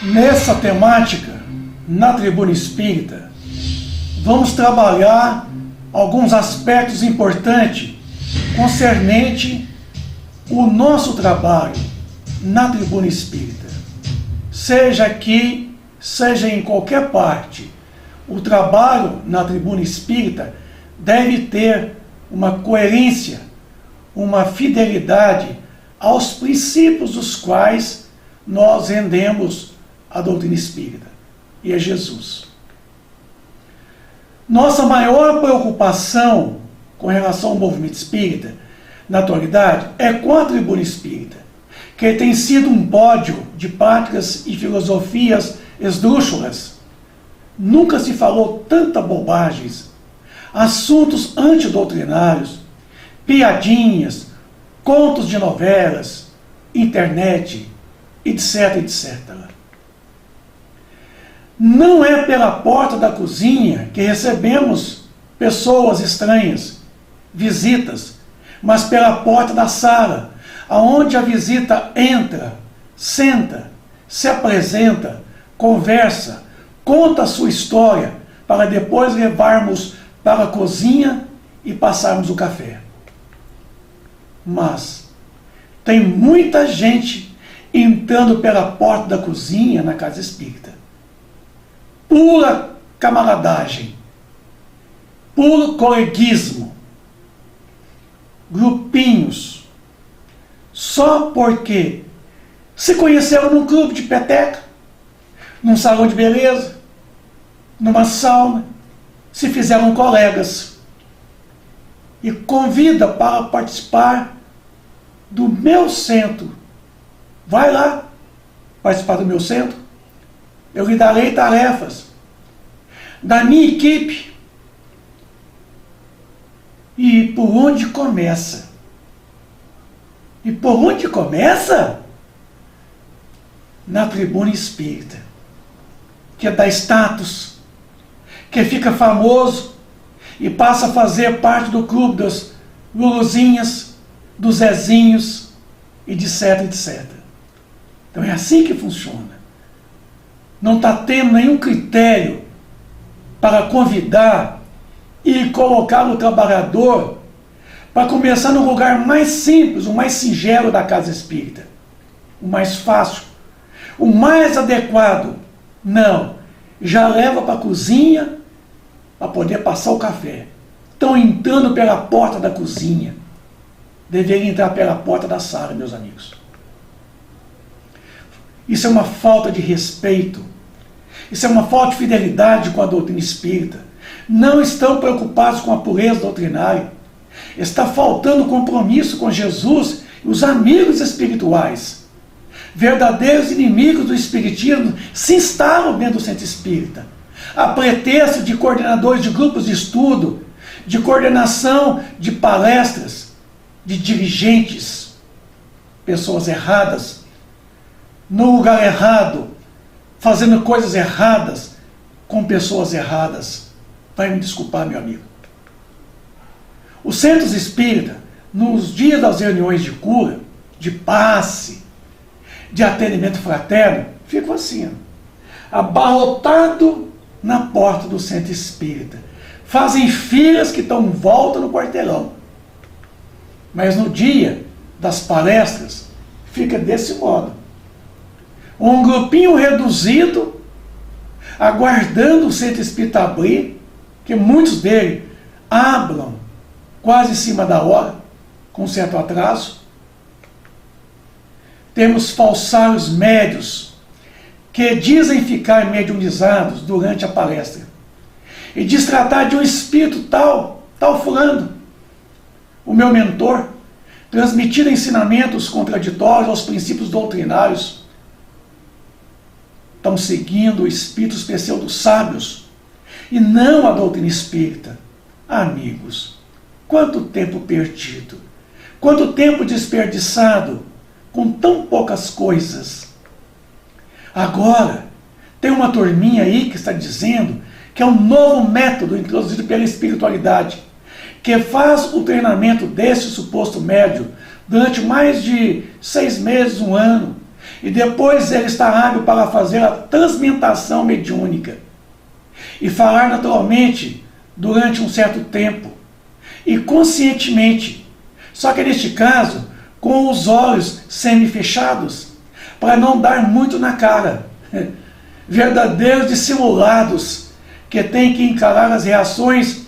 Nessa temática, na Tribuna Espírita, vamos trabalhar alguns aspectos importantes concernente o nosso trabalho na Tribuna Espírita. Seja aqui, seja em qualquer parte, o trabalho na Tribuna Espírita deve ter uma coerência, uma fidelidade aos princípios dos quais nós rendemos a doutrina espírita, e é Jesus. Nossa maior preocupação com relação ao movimento espírita, na atualidade, é com a Tribuna Espírita, que tem sido um pódio de práticas e filosofias esdrúxulas. Nunca se falou tanta bobagens, assuntos antidoutrinários, piadinhas, contos de novelas, internet, etc, etc. Não é pela porta da cozinha que recebemos pessoas estranhas, visitas, mas pela porta da sala, aonde a visita entra, senta, se apresenta, conversa, conta a sua história, para depois levarmos para a cozinha e passarmos o café. Mas tem muita gente entrando pela porta da cozinha na casa espírita. Pura camaradagem, puro coleguismo, grupinhos, só porque se conheceram num clube de peteca, num salão de beleza, numa sauna, se fizeram colegas e convida para participar do meu centro. Vai lá participar do meu centro. Eu lhe darei tarefas da minha equipe. E por onde começa? E por onde começa? Na Tribuna Espírita, que dá status, que fica famoso e passa a fazer parte do clube das Luluzinhas, dos Zezinhos, e etc, etc. Então é assim que funciona. Não está tendo nenhum critério para convidar e colocar o trabalhador para começar no lugar mais simples, o mais singelo da casa espírita, o mais fácil, o mais adequado. Não, já leva para a cozinha para poder passar o café. Estão entrando pela porta da cozinha, deveriam entrar pela porta da sala, meus amigos. Isso é uma falta de respeito. Isso é uma falta de fidelidade com a doutrina espírita. Não estão preocupados com a pureza doutrinária. Está faltando compromisso com Jesus e os amigos espirituais. Verdadeiros inimigos do espiritismo se instalam dentro do centro espírita, a pretexto de coordenadores de grupos de estudo, de coordenação de palestras, de dirigentes, pessoas erradas, no lugar errado, fazendo coisas erradas, com pessoas erradas. Vai me desculpar, meu amigo. Os centros espíritas, nos dias das reuniões de cura, de passe, de atendimento fraterno, ficam assim, abarrotado na porta do centro espírita. Fazem filas que estão em volta no quarteirão. Mas no dia das palestras, fica desse modo. Um grupinho reduzido, aguardando o centro espírita abrir, que muitos deles hablam quase em cima da hora, com certo atraso. Temos falsários médios, que dizem ficar mediunizados durante a palestra, e diz tratar de um espírito tal fulano, o meu mentor, transmitindo ensinamentos contraditórios aos princípios doutrinários. Estão seguindo o espíritos pseudo-sábios e não a doutrina espírita. Amigos, Quanto tempo perdido, quanto tempo desperdiçado com tão poucas coisas. Agora, tem uma turminha aí que está dizendo que é um novo método introduzido pela espiritualidade, que faz o treinamento desse suposto médium durante mais de 6 meses, 1 ano, e depois ele está hábil para fazer a transmutação mediúnica e falar naturalmente durante um certo tempo e conscientemente, só que neste caso com os olhos semi-fechados, para não dar muito na cara. Verdadeiros dissimulados que têm que encarar as reações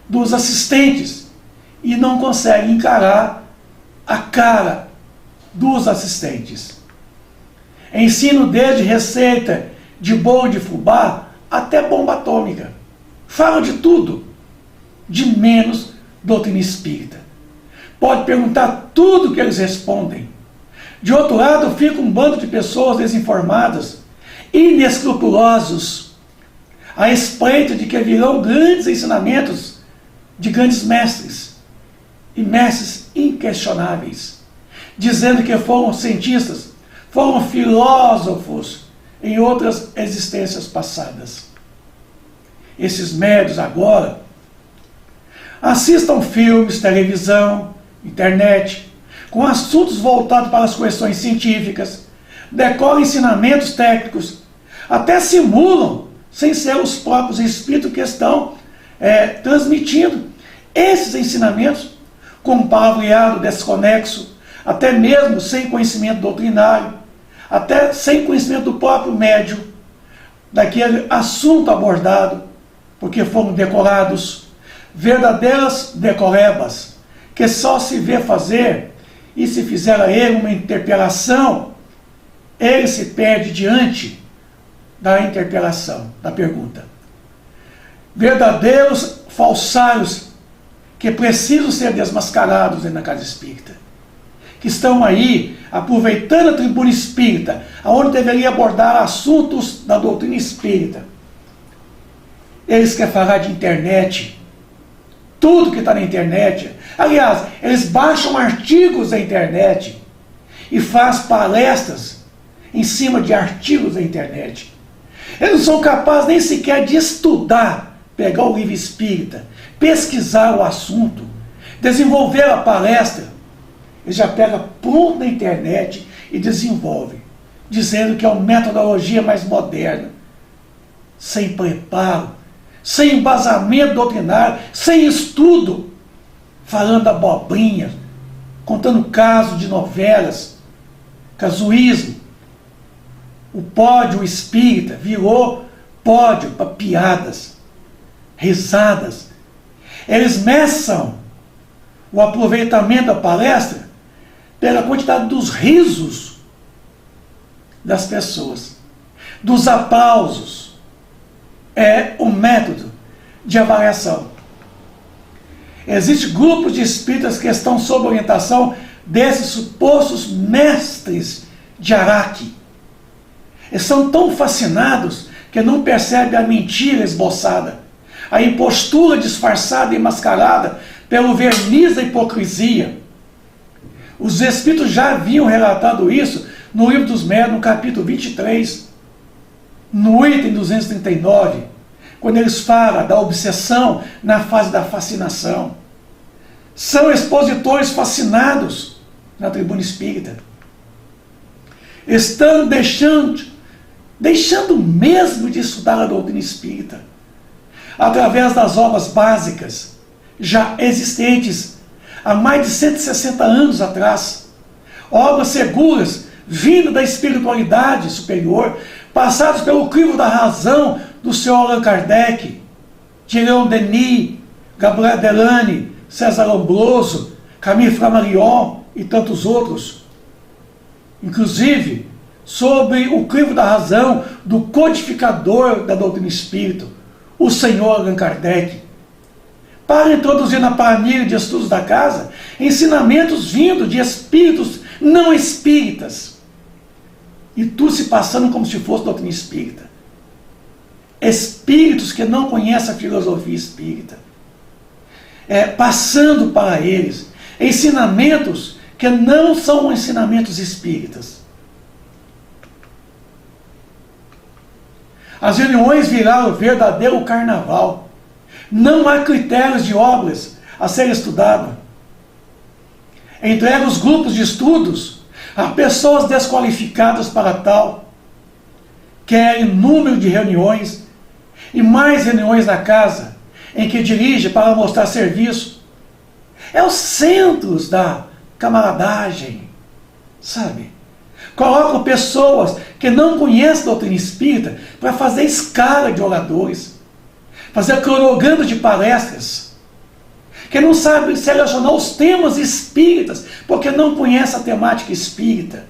dos assistentes e não conseguem encarar a cara dos assistentes. Ensino desde receita de bolo de fubá até bomba atômica. Falam de tudo, de menos doutrina espírita. Pode perguntar tudo que eles respondem. De outro lado, fica um bando de pessoas desinformadas, inescrupulosos, a espreita de que virão grandes ensinamentos de grandes mestres, e mestres inquestionáveis, dizendo que foram cientistas, foram filósofos em outras existências passadas. Esses médios agora assistam filmes, televisão, internet, com assuntos voltados para as questões científicas, decoram ensinamentos técnicos, até simulam, sem ser os próprios espíritos que estão transmitindo esses ensinamentos, com um palavreado desconexo, até mesmo sem conhecimento doutrinário, até sem conhecimento do próprio médium, daquele assunto abordado, porque foram decorados, verdadeiras decorebas, que só se vê fazer, e se fizer a ele uma interpelação, ele se perde diante da interpelação, da pergunta. Verdadeiros falsários que precisam ser desmascarados na casa espírita, que estão aí aproveitando a tribuna espírita, aonde deveria abordar assuntos da doutrina espírita. Eles querem falar de internet, tudo que está na internet. Aliás, eles baixam artigos da internet e fazem palestras em cima de artigos da internet. Eles não são capazes nem sequer de estudar, pegar o livro espírita, pesquisar o assunto, desenvolver a palestra. Eles já pegam pronto na internet e desenvolvem, dizendo que é uma metodologia mais moderna, sem preparo, sem embasamento doutrinário, sem estudo, falando abobrinha, contando casos de novelas, casuísmo. O pódio espírita virou pódio para piadas, risadas. Eles meçam o aproveitamento da palestra pela quantidade dos risos das pessoas, dos aplausos. É o método de avaliação. Existem grupos de espíritas que estão sob orientação desses supostos mestres de Araque. Eles são tão fascinados que não percebem a mentira esboçada, a impostura disfarçada e mascarada pelo verniz da hipocrisia. Os espíritos já haviam relatado isso no Livro dos Médiuns, no capítulo 23, no item 239, quando eles falam da obsessão na fase da fascinação. São expositores fascinados na tribuna espírita. Estão deixando mesmo de estudar a doutrina espírita, através das obras básicas, já existentes há mais de 160 anos atrás, obras seguras, vindas da espiritualidade superior, passadas pelo crivo da razão do Sr. Allan Kardec, de Leon Denis, Gabriel Delane, César Lombroso, Camille Flammarion e tantos outros. Inclusive, sobre o crivo da razão do codificador da doutrina espírita, o Sr. Allan Kardec, para introduzir na planilha de estudos da casa ensinamentos vindos de espíritos não espíritas, e tudo se passando como se fosse doutrina espírita. Espíritos que não conhecem a filosofia espírita. passando para eles ensinamentos que não são ensinamentos espíritas. As reuniões viraram verdadeiro carnaval. Não há critérios de obras a ser estudado. Entrega os grupos de estudos a pessoas desqualificadas para tal. Querem número de reuniões e mais reuniões na casa, em que dirige para mostrar serviço. É os centros da camaradagem, sabe? Colocam pessoas que não conhecem a doutrina espírita para fazer escala de oradores, fazer cronograma de palestras, que não sabem selecionar os temas espíritas, porque não conhecem a temática espírita.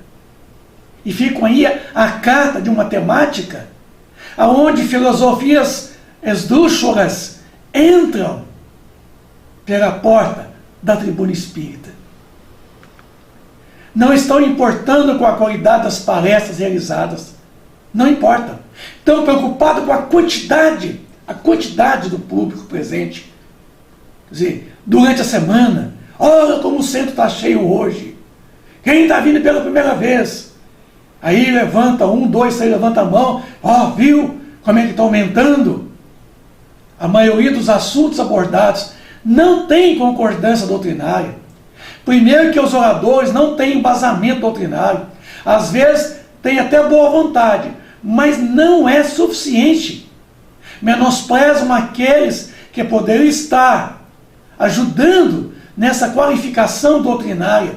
E ficam aí à carta de uma temática onde filosofias esdrúxulas entram pela porta da tribuna espírita. Não estão importando com a qualidade das palestras realizadas. Não importa. Estão preocupados com a quantidade do público presente. Quer dizer, durante a semana, olha como o centro está cheio hoje. Quem está vindo pela primeira vez? Aí levanta 1, 2, 3, levanta a mão. Viu como é que está aumentando? A maioria dos assuntos abordados não tem concordância doutrinária. Primeiro que os oradores não têm embasamento doutrinário. Às vezes tem até boa vontade, mas não é suficiente. Menosprezam aqueles que poderiam estar ajudando nessa qualificação doutrinária,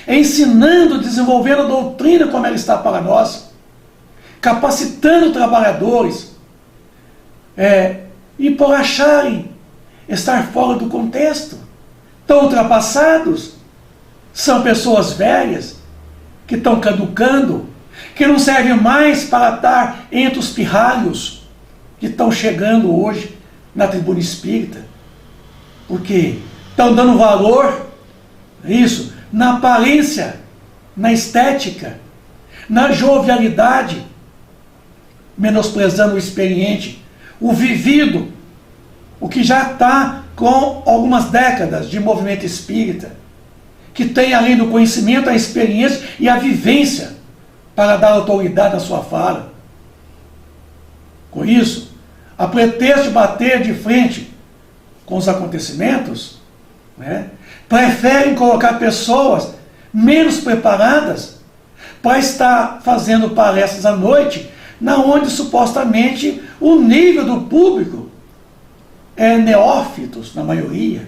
ensinando, desenvolvendo a doutrina como ela está para nós, capacitando trabalhadores, e por acharem estar fora do contexto, tão ultrapassados. São pessoas velhas que estão caducando, que não servem mais para estar entre os pirralhos que estão chegando hoje na tribuna espírita, porque estão dando valor, isso, na aparência, na estética, na jovialidade, menosprezando o experiente, o vivido, o que já está com algumas décadas de movimento espírita, que tem além do conhecimento, a experiência e a vivência para dar autoridade à sua fala. Com isso, a pretexto de bater de frente com os acontecimentos, preferem colocar pessoas menos preparadas para estar fazendo palestras à noite, na onde supostamente o nível do público é neófitos, na maioria.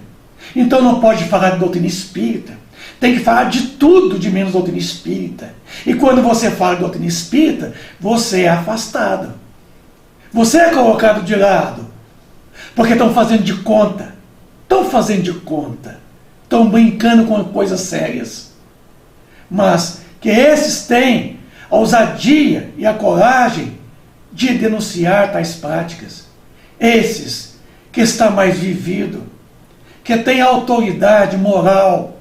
Então não pode falar de doutrina espírita. Tem que falar de tudo de menos doutrina espírita. E quando você fala de doutrina espírita, você é afastado. Você é colocado de lado. Porque estão fazendo de conta. Estão brincando com coisas sérias. Mas que esses têm a ousadia e a coragem de denunciar tais práticas. Esses que está mais vivido, que tem autoridade moral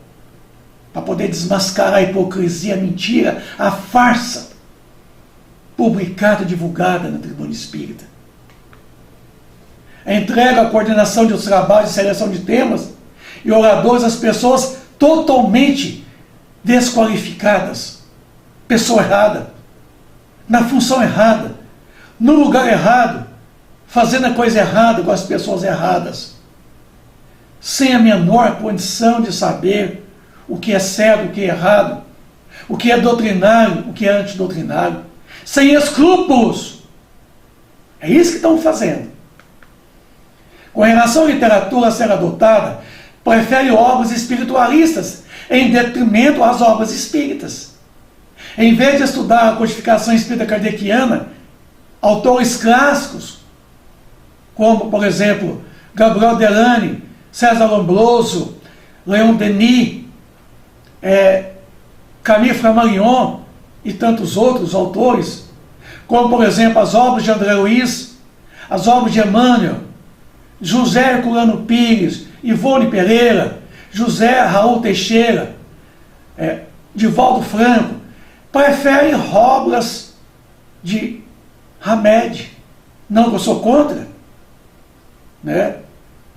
para poder desmascarar a hipocrisia, a mentira, a farsa publicada e divulgada na tribuna espírita. Entrega a coordenação de trabalhos de seleção de temas e oradores às pessoas totalmente desqualificadas. Pessoa errada, na função errada, no lugar errado, fazendo a coisa errada com as pessoas erradas, sem a menor condição de saber o que é certo, o que é errado, o que é doutrinário, o que é antidoutrinário, sem escrúpulos. É isso que estão fazendo. Com relação à literatura a ser adotada, prefere obras espiritualistas em detrimento às obras espíritas. Em vez de estudar a codificação espírita kardeciana, autores clássicos, como, por exemplo, Gabriel Delany, César Lombroso, Leon Denis, Camille Flammarion e tantos outros autores, como, por exemplo, as obras de André Luiz, as obras de Emmanuel, José Herculano Pires, Ivone Pereira, José Raul Teixeira, Divaldo Franco, preferem obras de Hamed. Não que eu sou contra,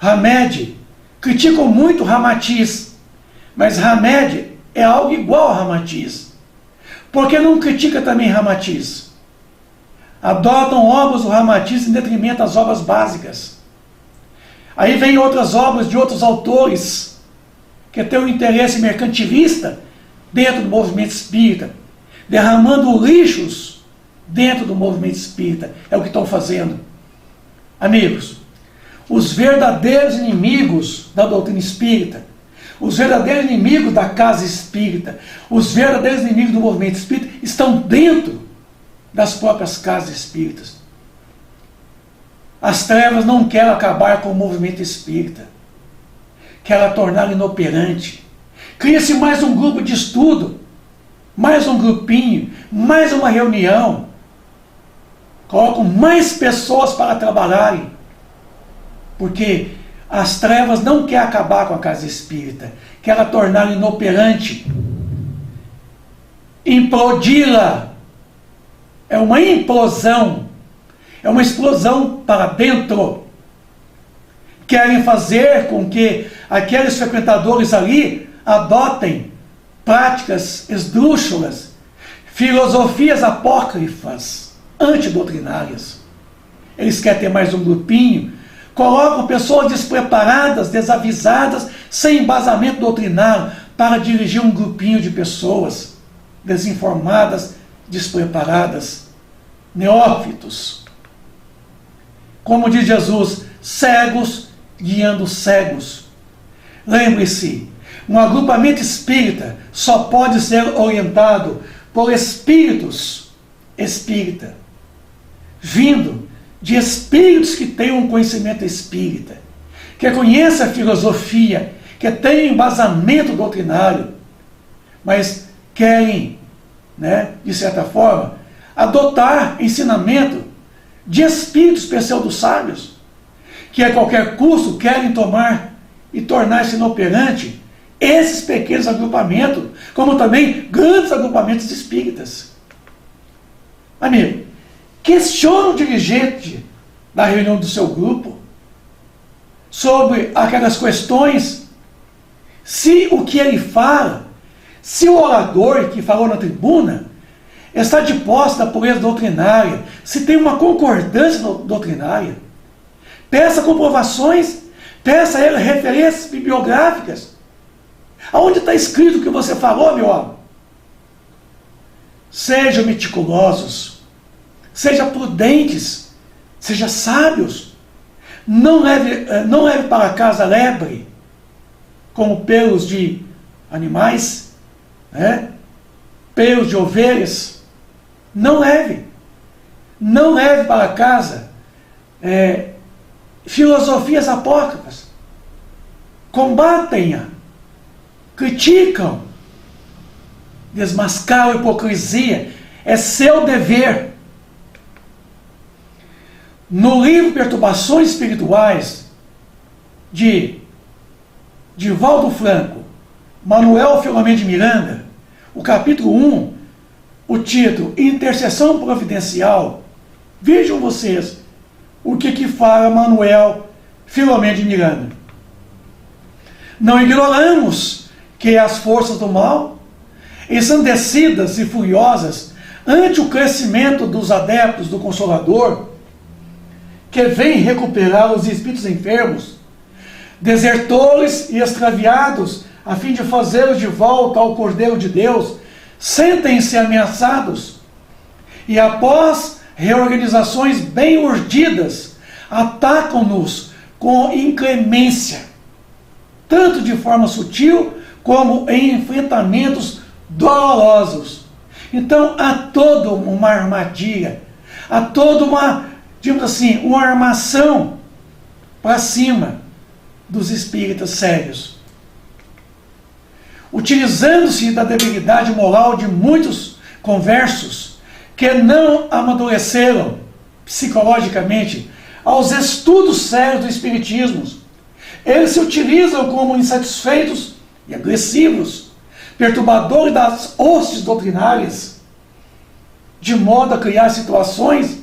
Hamed, criticam muito Ramatiz, mas Hamed é algo igual a Ramatiz. Por que não critica também Ramatiz? Adotam obras do Ramatiz em detrimento das obras básicas. Aí vem outras obras de outros autores que têm um interesse mercantilista dentro do movimento espírita, derramando lixos dentro do movimento espírita. É o que estão fazendo. Amigos, os verdadeiros inimigos da doutrina espírita, os verdadeiros inimigos da casa espírita, os verdadeiros inimigos do movimento espírita estão dentro das próprias casas espíritas. As trevas não querem acabar com o movimento espírita, querem torná-lo inoperante. Cria-se mais um grupo de estudo, mais um grupinho, mais uma reunião. Colocam mais pessoas para trabalharem, porque as trevas não querem acabar com a casa espírita, querem torná-la inoperante, implodi-la. É uma implosão, é uma explosão para dentro. Querem fazer com que aqueles frequentadores ali adotem práticas esdrúxulas, filosofias apócrifas, antidoutrinárias. Eles querem ter mais um grupinho, colocam pessoas despreparadas, desavisadas, sem embasamento doutrinário, para dirigir um grupinho de pessoas desinformadas, despreparadas, neófitos. Como diz Jesus, cegos guiando cegos. Lembre-se, um agrupamento espírita só pode ser orientado por espíritos espírita, vindo de espíritos que têm um conhecimento espírita, que conhecem a filosofia, que têm embasamento doutrinário, mas querem, de certa forma, adotar ensinamento de espíritos pseudo-sábios, que a qualquer custo querem tomar e tornar-se inoperante esses pequenos agrupamentos, como também grandes agrupamentos espíritas. Amigo, questione o dirigente da reunião do seu grupo sobre aquelas questões, se o que ele fala, se o orador que falou na tribuna está de posse da pureza doutrinária, se tem uma concordância doutrinária. Peça comprovações, peça a ele referências bibliográficas. Aonde está escrito o que você falou, meu homem? Sejam meticulosos, sejam prudentes, sejam sábios. Não leve para casa lebre, como pelos de animais, pelos de ovelhas. Não leve. Não leve para casa filosofias apócrifas. Combatem-a, criticam, desmascaram a hipocrisia. É seu dever. No livro Perturbações Espirituais, de Divaldo Franco, Manuel Filomeno de Miranda, o capítulo 1, o título Intercessão Providencial, vejam vocês o que fala Manuel Filomeno de Miranda. Não ignoramos que as forças do mal, ensandecidas e furiosas ante o crescimento dos adeptos do Consolador, que vem recuperar os espíritos enfermos, desertores e extraviados, a fim de fazê-los de volta ao Cordeiro de Deus, sentem-se ameaçados e, após reorganizações bem urdidas, atacam-nos com inclemência, tanto de forma sutil como em enfrentamentos dolorosos. Então há toda uma armadilha, há toda uma, digamos assim, uma armação para cima dos espíritas sérios. Utilizando-se da debilidade moral de muitos conversos que não amadureceram psicologicamente aos estudos sérios do espiritismo, eles se utilizam como insatisfeitos e agressivos, perturbadores das hostes doutrinárias, de modo a criar situações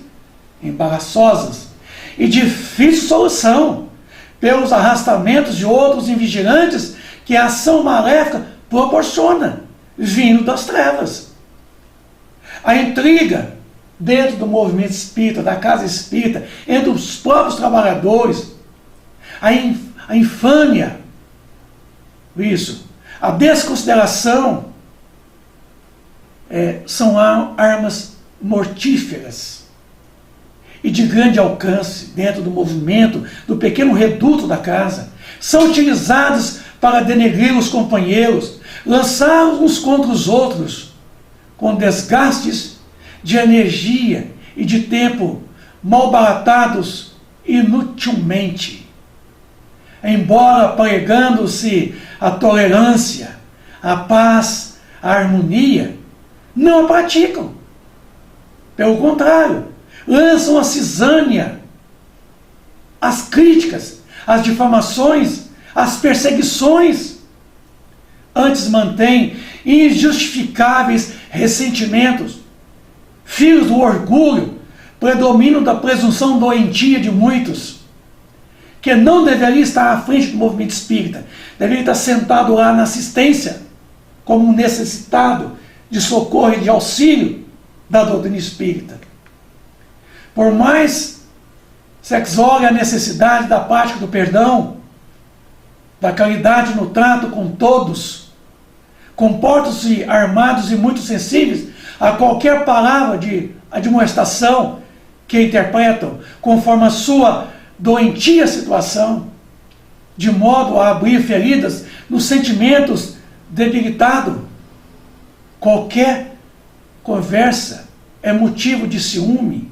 embaraçosas e difícil solução pelos arrastamentos de outros invigilantes que a ação maléfica proporciona, vindo das trevas. A intriga dentro do movimento espírita, da casa espírita, entre os próprios trabalhadores, a infâmia, a desconsideração, são armas mortíferas e de grande alcance dentro do movimento, do pequeno reduto da casa. São utilizadas para denegrir os companheiros, lançá-los uns contra os outros, com desgastes de energia e de tempo malbaratados inutilmente. Embora pregando-se a tolerância, a paz, a harmonia, não a praticam. Pelo contrário, lançam a cisânia, as críticas, as difamações, as perseguições. Antes mantêm injustificáveis ressentimentos, filhos do orgulho, predomínio da presunção doentia de muitos, que não deveria estar à frente do movimento espírita, deveria estar sentado lá na assistência, como um necessitado de socorro e de auxílio da doutrina espírita. Por mais se exore a necessidade da prática do perdão, da caridade no trato com todos, comportam-se armados e muito sensíveis a qualquer palavra de admoestação que interpretam conforme a sua doentia situação, de modo a abrir feridas nos sentimentos debilitados. Qualquer conversa é motivo de ciúme,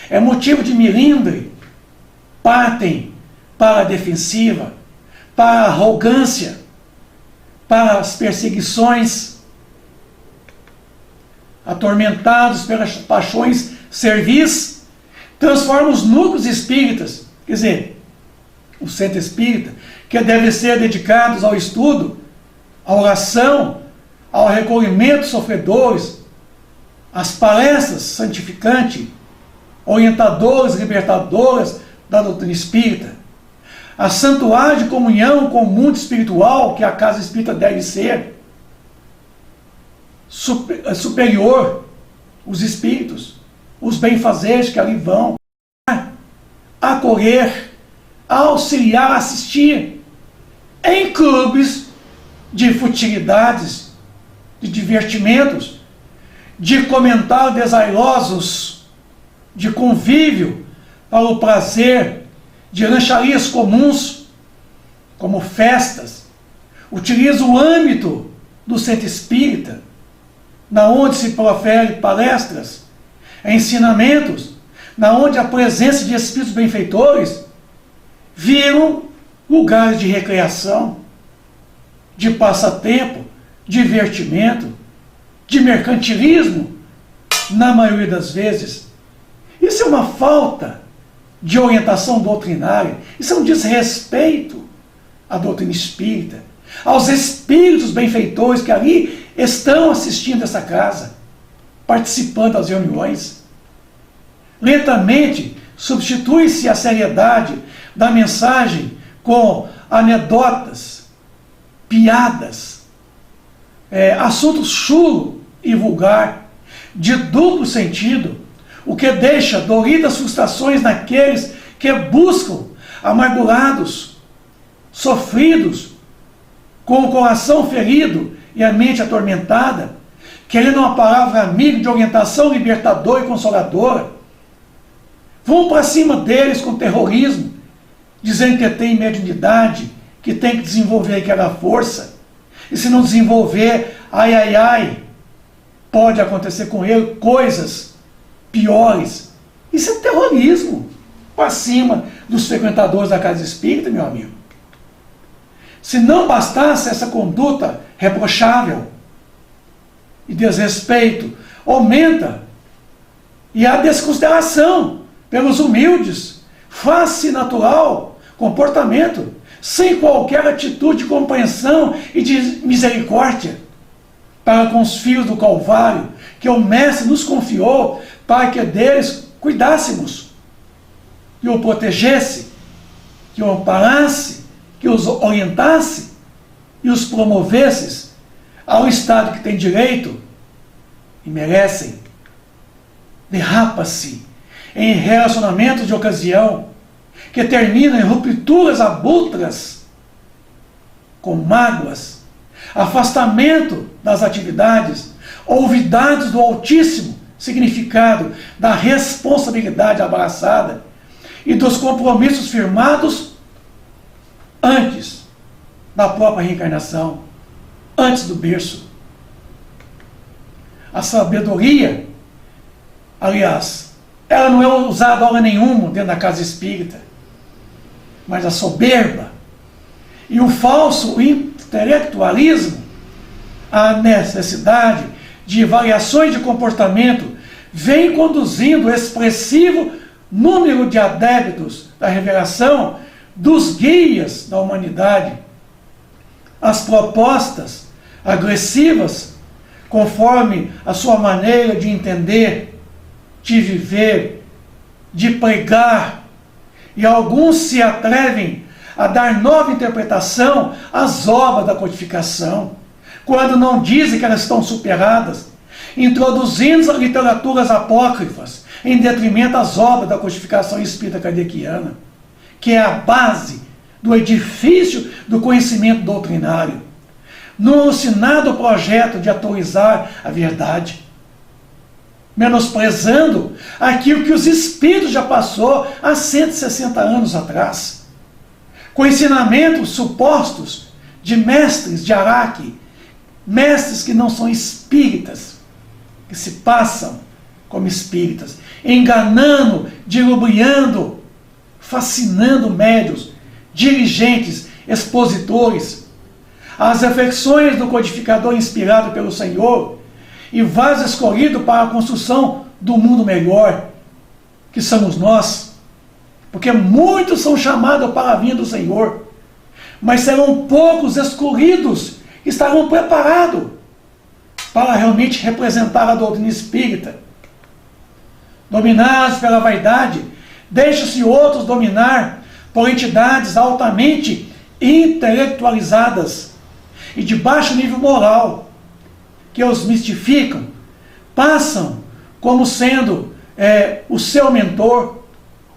é motivo de milindre. Partem para a defensiva, para a arrogância, para as perseguições, atormentados pelas paixões servis, transformam os núcleos espíritas, quer dizer, o centro espírita, que deve ser dedicados ao estudo, à oração, ao recolhimento dos sofredores, às palestras santificantes, orientadores, libertadoras da doutrina espírita, a santuário de comunhão com o mundo espiritual que a casa espírita deve ser, superior, os espíritos, os benfazejos que ali vão acolher, auxiliar, assistir em clubes de futilidades, de divertimentos, de comentários desairosos, de convívio para o prazer, de rancharias comuns, como festas. Utiliza o âmbito do centro espírita, na onde se profere palestras, ensinamentos, na onde a presença de espíritos benfeitores viram lugares de recreação, de passatempo, divertimento, de mercantilismo, na maioria das vezes. Isso é uma falta de orientação doutrinária, isso é um desrespeito à doutrina espírita, aos espíritos benfeitores que ali estão assistindo essa casa, participando das reuniões. Lentamente substitui-se a seriedade da mensagem com anedotas, piadas, assuntos chulo e vulgar, de duplo sentido, o que deixa doridas frustrações naqueles que buscam, amargurados, sofridos, com o coração ferido e a mente atormentada, querendo uma palavra amiga de orientação libertadora e consoladora. Vão para cima deles com terrorismo, dizendo que tem mediunidade, que tem que desenvolver aquela força, e se não desenvolver, ai, ai, ai, pode acontecer com ele coisas piores. Isso é terrorismo para cima dos frequentadores da casa espírita, meu amigo. Se não bastasse essa conduta reprochável e desrespeito, aumenta e a desconsideração pelos humildes, face natural, comportamento, sem qualquer atitude de compreensão e de misericórdia para com os filhos do Calvário, que o Mestre nos confiou para que deles cuidássemos e o protegesse que o amparasse, que os orientasse e os promovesse ao estado que tem direito e merecem. Derrapa-se em relacionamentos de ocasião que terminam em rupturas abruptas, com mágoas, afastamento das atividades, olvidados do altíssimo significado da responsabilidade abraçada e dos compromissos firmados antes da própria reencarnação, antes do berço. A sabedoria, aliás, ela não é usada hora nenhuma dentro da casa espírita, mas a soberba e o falso intelectualismo, a necessidade de variações de comportamento, vem conduzindo o expressivo número de adeptos da revelação dos guias da humanidade. As propostas agressivas, conforme a sua maneira de entender, de viver, de pregar, e alguns se atrevem a dar nova interpretação às obras da codificação, quando não dizem que elas estão superadas, introduzindo as literaturas apócrifas em detrimento às obras da codificação espírita kardeciana, que é a base do edifício do conhecimento doutrinário, no alucinado projeto de atualizar a verdade, menosprezando aquilo que os espíritos já passou há 160 anos atrás, com ensinamentos supostos de mestres de Araque, mestres que não são espíritas, que se passam como espíritas, enganando, dilubriando, fascinando médios, dirigentes, expositores. As reflexões do codificador inspirado pelo Senhor e vaso escolhido para a construção do mundo melhor, que somos nós, porque muitos são chamados para a vinda do Senhor, mas serão poucos escolhidos que estarão preparados para realmente representar a doutrina espírita. Dominados pela vaidade, deixam-se outros dominar por entidades altamente intelectualizadas e de baixo nível moral, que os mistificam, passam como sendo o seu mentor,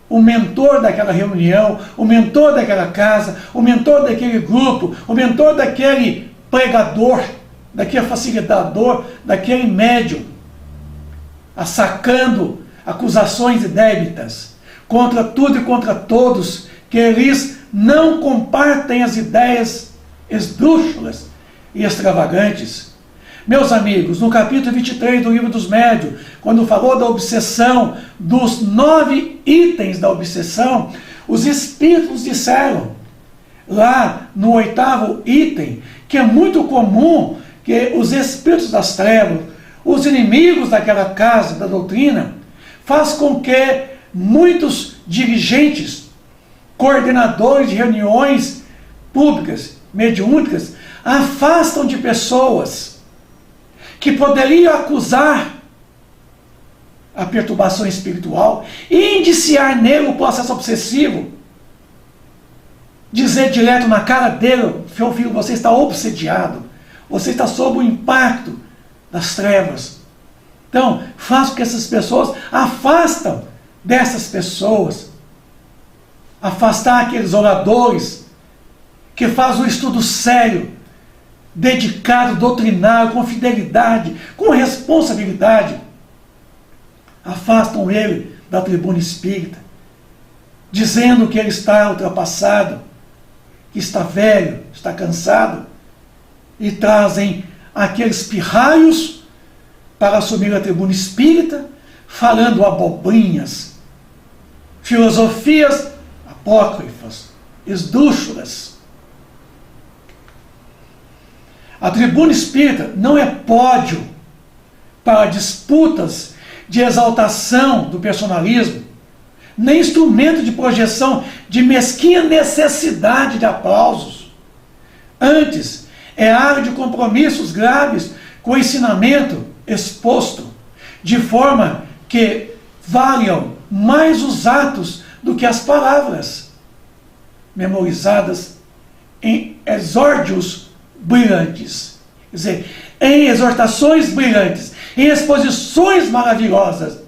o mentor daquela reunião, o mentor daquela casa, o mentor daquele grupo, o mentor daquele pregador, daquele facilitador, daquele médium, assacando acusações indébitas contra tudo e contra todos, que eles não compartem as ideias esdrúxulas e extravagantes. Meus amigos, no capítulo 23 do Livro dos Médiuns, quando falou da obsessão, dos 9 itens da obsessão, os espíritos disseram, lá no 8º item, que é muito comum que os espíritos das trevas, os inimigos daquela casa da doutrina, faz com que muitos dirigentes, coordenadores de reuniões públicas, mediúnicas, afastam de pessoas que poderiam acusar a perturbação espiritual e indiciar nele o processo obsessivo, dizer direto na cara dele, meu filho, você está obsediado, você está sob o impacto das trevas. Então, faz com que essas pessoas afastam dessas pessoas, afastar aqueles oradores que fazem um estudo sério, dedicado, doutrinário, com fidelidade, com responsabilidade, afastam ele da tribuna espírita, dizendo que ele está ultrapassado, que está velho, está cansado, e trazem aqueles pirraios para assumir a tribuna espírita, falando abobrinhas, filosofias apócrifas, esdrúxulas. A tribuna espírita não é pódio para disputas de exaltação do personalismo, nem instrumento de projeção de mesquinha necessidade de aplausos. Antes, é área de compromissos graves com o ensinamento exposto, de forma que valham mais os atos do que as palavras. memorizadas em exórdios brilhantes. Quer dizer, em exortações brilhantes, em exposições maravilhosas,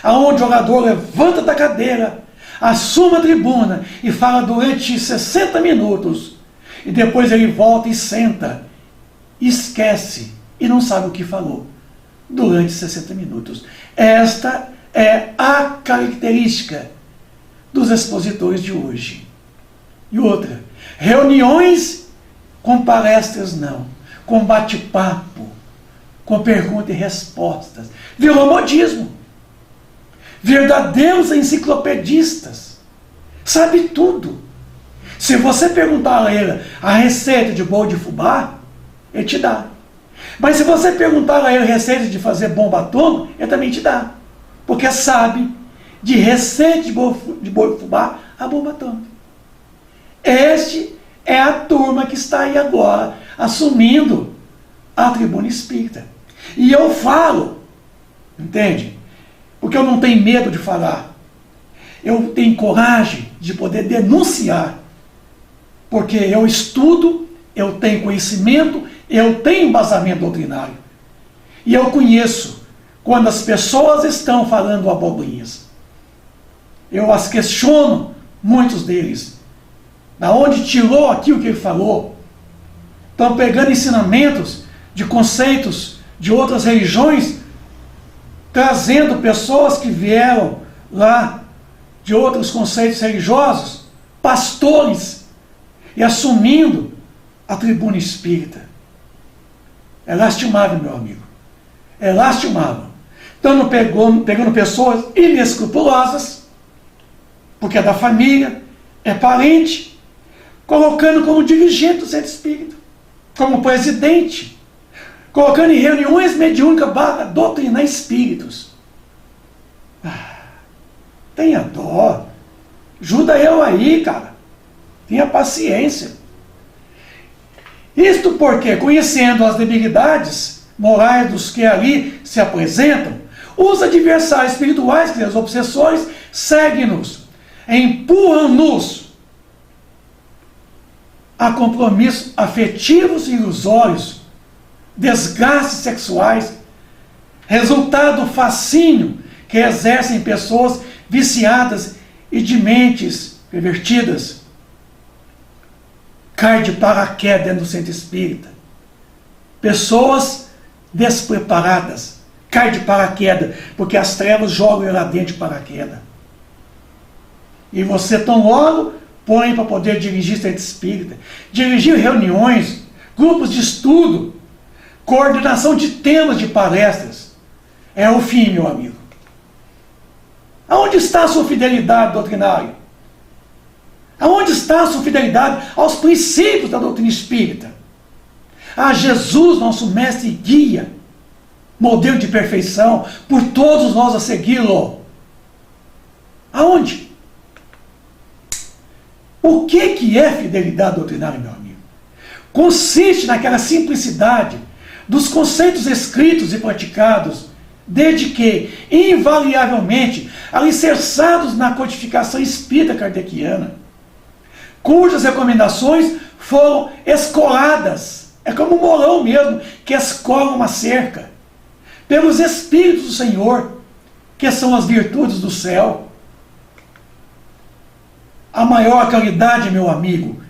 aonde o orador levanta da cadeira, assume a tribuna e fala durante 60 minutos, e depois ele volta e senta, esquece e não sabe o que falou durante 60 minutos. Esta é a característica dos expositores de hoje. E outra, reuniões com palestras não, com bate-papo, com perguntas e respostas. Virou modismo. Verdadeiros enciclopedistas. Sabe tudo. Se você perguntar a ele a receita de bolo de fubá, ele te dá. Mas se você perguntar a ele a receita de fazer bomba atômica, ele também te dá. Porque sabe de receita de bolo de fubá a bomba atômica. Este é a turma que está aí agora, assumindo a tribuna espírita. E eu falo, entende? Porque eu não tenho medo de falar. Eu tenho coragem de poder denunciar. Porque eu estudo, eu tenho conhecimento, eu tenho embasamento doutrinário. E eu conheço quando as pessoas estão falando abobrinhas. Eu as questiono, muitos deles. Da onde tirou aquilo que ele falou? Estão pegando ensinamentos de conceitos de outras religiões, trazendo pessoas que vieram lá de outros conceitos religiosos, pastores, e assumindo a tribuna espírita. É lastimável, meu amigo. É lastimável. Estão pegando pessoas inescrupulosas, porque é da família, é parente, colocando como dirigente do centro espírita, como presidente, colocando em reuniões mediúnicas para doutrinar espíritos. Tenha dó. Ajuda eu aí, cara. Tenha paciência. Isto porque, conhecendo as debilidades morais dos que ali se apresentam, os adversários espirituais, que as obsessões, seguem-nos, empurram-nos a compromissos afetivos e ilusórios, desgastes sexuais, resultado do fascínio que exercem pessoas viciadas e de mentes pervertidas. Cai de paraquedas dentro do centro espírita. Pessoas despreparadas. Cai de paraquedas, porque as trevas jogam ele lá dentro de paraquedas. E você tão logo põe para poder dirigir centro espírita. Dirigir reuniões, grupos de estudo, coordenação de temas de palestras. É o fim, meu amigo. Aonde está a sua fidelidade doutrinária? Aonde está a sua fidelidade aos princípios da doutrina espírita? A Jesus, nosso mestre e guia, modelo de perfeição, por todos nós a segui-lo. Aonde? O que é fidelidade doutrinária, meu amigo? Consiste naquela simplicidade dos conceitos escritos e praticados, desde que, invariavelmente, alicerçados na codificação espírita kardeciana, cujas recomendações foram escoladas, é como um morão mesmo, que escola uma cerca, pelos Espíritos do Senhor, que são as virtudes do céu. A maior caridade, meu amigo,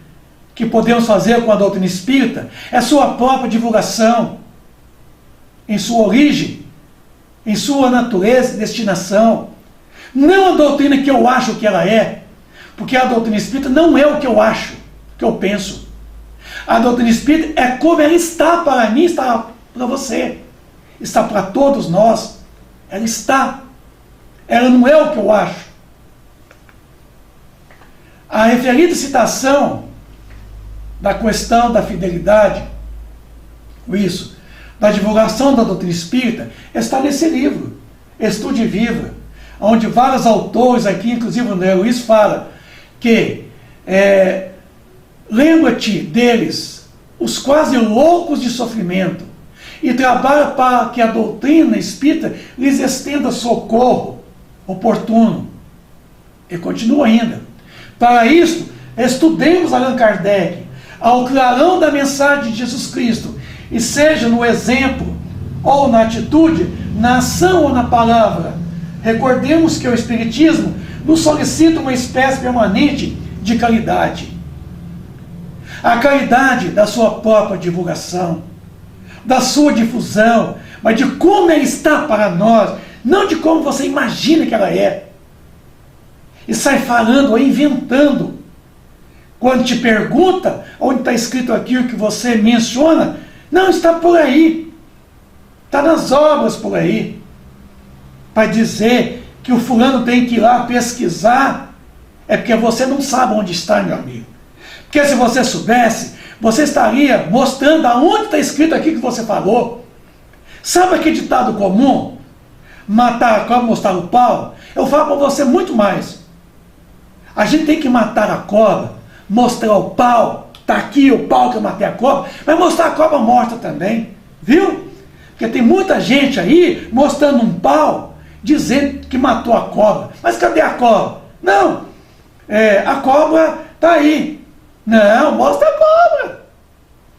que podemos fazer com a doutrina espírita é sua própria divulgação, em sua origem, em sua natureza e destinação. Não a doutrina que eu acho que ela é, porque a doutrina espírita não é o que eu acho, o que eu penso. A doutrina espírita é como ela está para mim, está para você, está para todos nós. Ela está. Ela não é o que eu acho. A referida citação da questão da fidelidade, isso, da divulgação da doutrina espírita, está nesse livro, Estude e Viva, onde vários autores aqui, inclusive o André Luiz, fala que lembra-te deles, os quase loucos de sofrimento, e trabalha para que a doutrina espírita lhes estenda socorro oportuno. E continua ainda. Para isso, estudemos Allan Kardec, ao clarão da mensagem de Jesus Cristo, e seja no exemplo, ou na atitude, na ação ou na palavra, recordemos que o Espiritismo nos solicita uma espécie permanente de caridade. A caridade da sua própria divulgação, da sua difusão, mas de como ela está para nós, não de como você imagina que ela é. E sai falando ou inventando. Quando te pergunta onde está escrito aquilo que você menciona, não, está por aí. Está nas obras por aí. Para dizer que o fulano tem que ir lá pesquisar, é porque você não sabe onde está, meu amigo. Porque se você soubesse, você estaria mostrando aonde está escrito aquilo que você falou. Sabe aquele ditado comum? Matar a cobra, mostrar o pau? Eu falo para você muito mais. A gente tem que matar a cobra, mostrar o pau. Está aqui o pau que eu matei a cobra, mas mostrar a cobra morta também. Viu? Porque tem muita gente aí mostrando um pau, dizendo que matou a cobra. Mas cadê a cobra? Não, a cobra está aí. Não, mostra a cobra.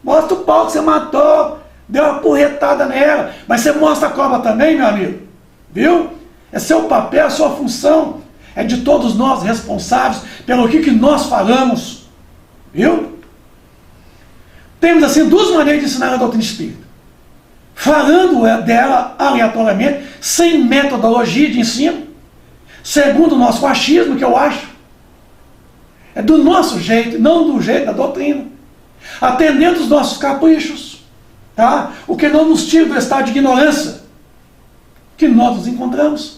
Mostra o pau que você matou, deu uma porretada nela. Mas você mostra a cobra também, meu amigo. Viu? É seu papel, é sua função. É de todos nós responsáveis pelo que nós falamos. Viu? Temos assim duas maneiras de ensinar a doutrina espírita. Falando dela aleatoriamente, sem metodologia de ensino, segundo o nosso achismo, que eu acho. É do nosso jeito, não do jeito da doutrina. Atendendo os nossos caprichos. Tá? O que não nos tira do estado de ignorância que nós nos encontramos.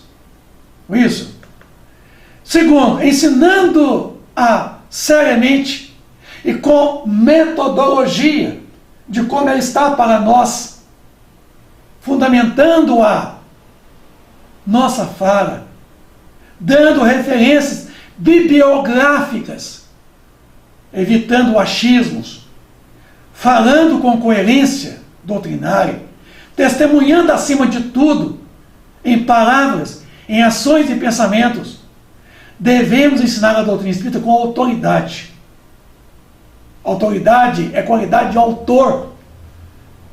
Isso. Segundo, ensinando seriamente e com metodologia de como ela está para nós, fundamentando a nossa fala, dando referências bibliográficas, evitando achismos, falando com coerência doutrinária, testemunhando acima de tudo, em palavras, em ações e pensamentos. Devemos ensinar a doutrina espírita com autoridade. Autoridade é qualidade de autor.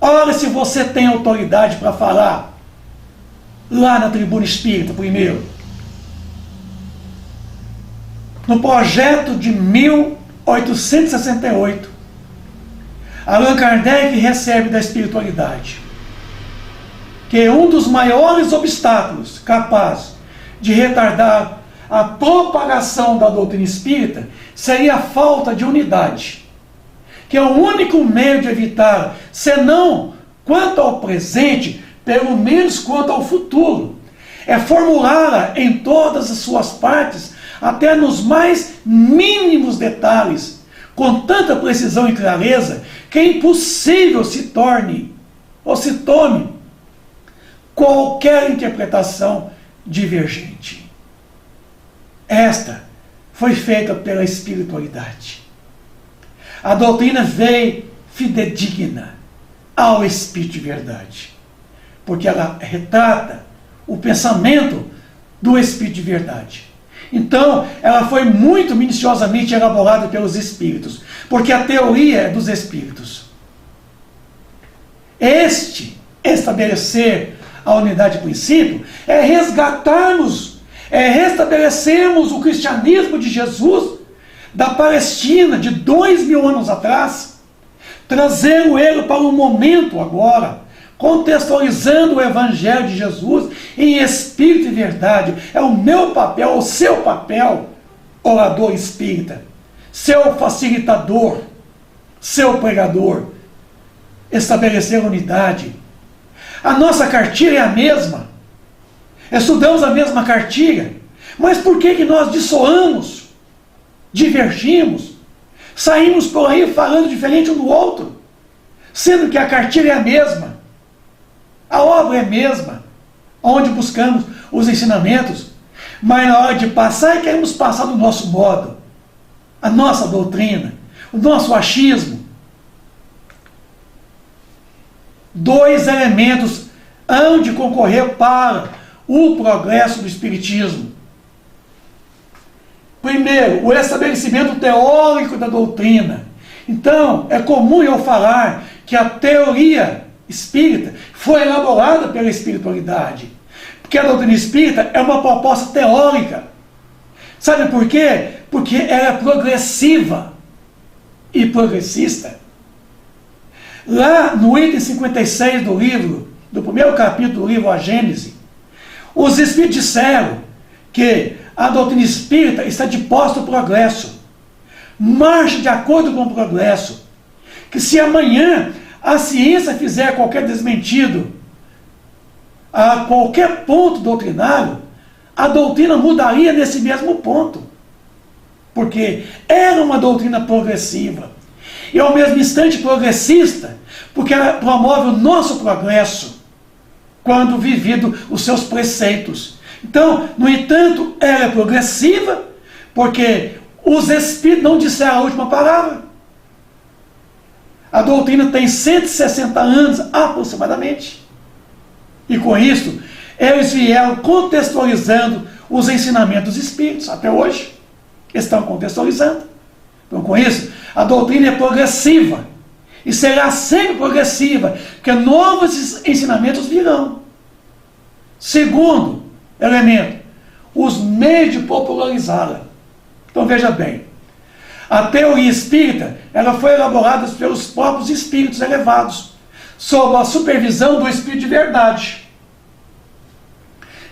Ora, se você tem autoridade para falar lá na tribuna espírita, primeiro. No projeto de 1868, Allan Kardec recebe da espiritualidade que um dos maiores obstáculos capazes de retardar a propagação da doutrina espírita seria a falta de unidade, que é o único meio de evitar, senão quanto ao presente, pelo menos quanto ao futuro, é formulá-la em todas as suas partes, até nos mais mínimos detalhes, com tanta precisão e clareza, que é impossível se torne, ou se tome, qualquer interpretação divergente. Esta foi feita pela espiritualidade. A doutrina veio fidedigna ao Espírito de verdade, porque ela retrata o pensamento do Espírito de verdade. Então, ela foi muito minuciosamente elaborada pelos espíritos, porque a teoria é dos espíritos. Estabelecer a unidade de princípio é resgatarmos, é restabelecermos o cristianismo de Jesus da Palestina de 2000 anos atrás, trazendo ele para o momento agora, contextualizando o Evangelho de Jesus em espírito e verdade. É o meu papel, o seu papel, orador espírita, seu facilitador, seu pregador, estabelecer a unidade. A nossa cartilha é a mesma, estudamos a mesma cartilha, mas por que nós dissoamos, divergimos, saímos por aí falando diferente um do outro, sendo que a cartilha é a mesma, a obra é a mesma, onde buscamos os ensinamentos, mas na hora de passar, queremos passar do nosso modo, a nossa doutrina, o nosso achismo. Dois elementos hão de concorrer para o progresso do espiritismo: primeiro, o estabelecimento teórico da doutrina. Então, é comum eu falar que a teoria espírita foi elaborada pela espiritualidade. Porque a doutrina espírita é uma proposta teórica. Sabe por quê? Porque ela é progressiva e progressista. Lá no item 56 do livro, do primeiro capítulo do livro A Gênese, os espíritos disseram que a doutrina espírita está de posto progresso, marcha de acordo com o progresso, que se amanhã a ciência fizer qualquer desmentido a qualquer ponto doutrinário, a doutrina mudaria nesse mesmo ponto, porque era uma doutrina progressiva, e ao mesmo instante progressista, porque ela promove o nosso progresso, quando vivido os seus preceitos. Então, no entanto, ela é progressiva, porque os espíritos não disseram a última palavra. A doutrina tem 160 anos, aproximadamente. E com isso, eles vieram contextualizando os ensinamentos espíritos, até hoje. Estão contextualizando. Então, com isso, a doutrina é progressiva. E será sempre progressiva, porque novos ensinamentos virão. Segundo elemento, os meios de popularizá-la. Então veja bem, a teoria espírita ela foi elaborada pelos próprios espíritos elevados, sob a supervisão do Espírito de Verdade,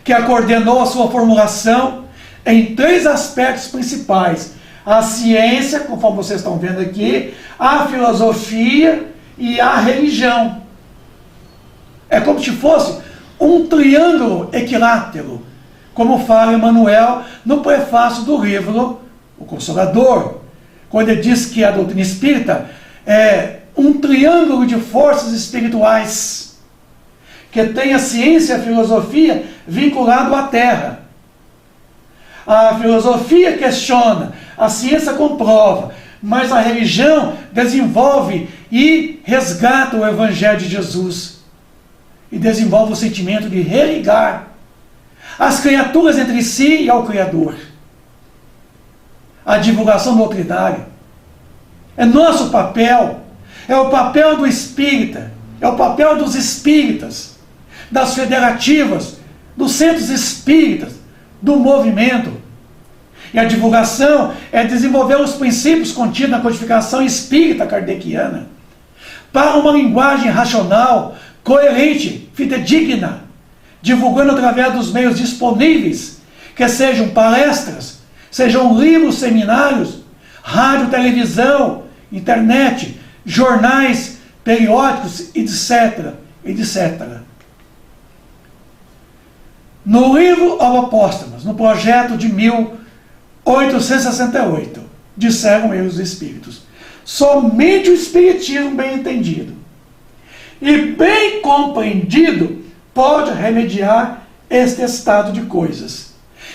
que a coordenou a sua formulação em 3 aspectos principais: a ciência, conforme vocês estão vendo aqui, a filosofia e a religião. É como se fosse um triângulo equilátero, como fala Emmanuel no prefácio do livro O Consolador, quando ele diz que a doutrina espírita é um triângulo de forças espirituais, que tem a ciência e a filosofia vinculado à terra. A filosofia questiona, a ciência comprova, mas a religião desenvolve e resgata o Evangelho de Jesus. E desenvolve o sentimento de religar as criaturas entre si e ao Criador. A divulgação doutrinária é nosso papel, é o papel do espírita, é o papel dos espíritas, das federativas, dos centros espíritas, do movimento. E a divulgação é desenvolver os princípios contidos na codificação espírita kardeciana para uma linguagem racional, coerente, fidedigna, divulgando através dos meios disponíveis, que sejam palestras, sejam livros, seminários, rádio, televisão, internet, jornais, periódicos, etc, etc. No livro Ao Apóstolos, no projeto de 1868, disseram eles os espíritos: somente o espiritismo bem entendido e bem compreendido pode remediar este estado de coisas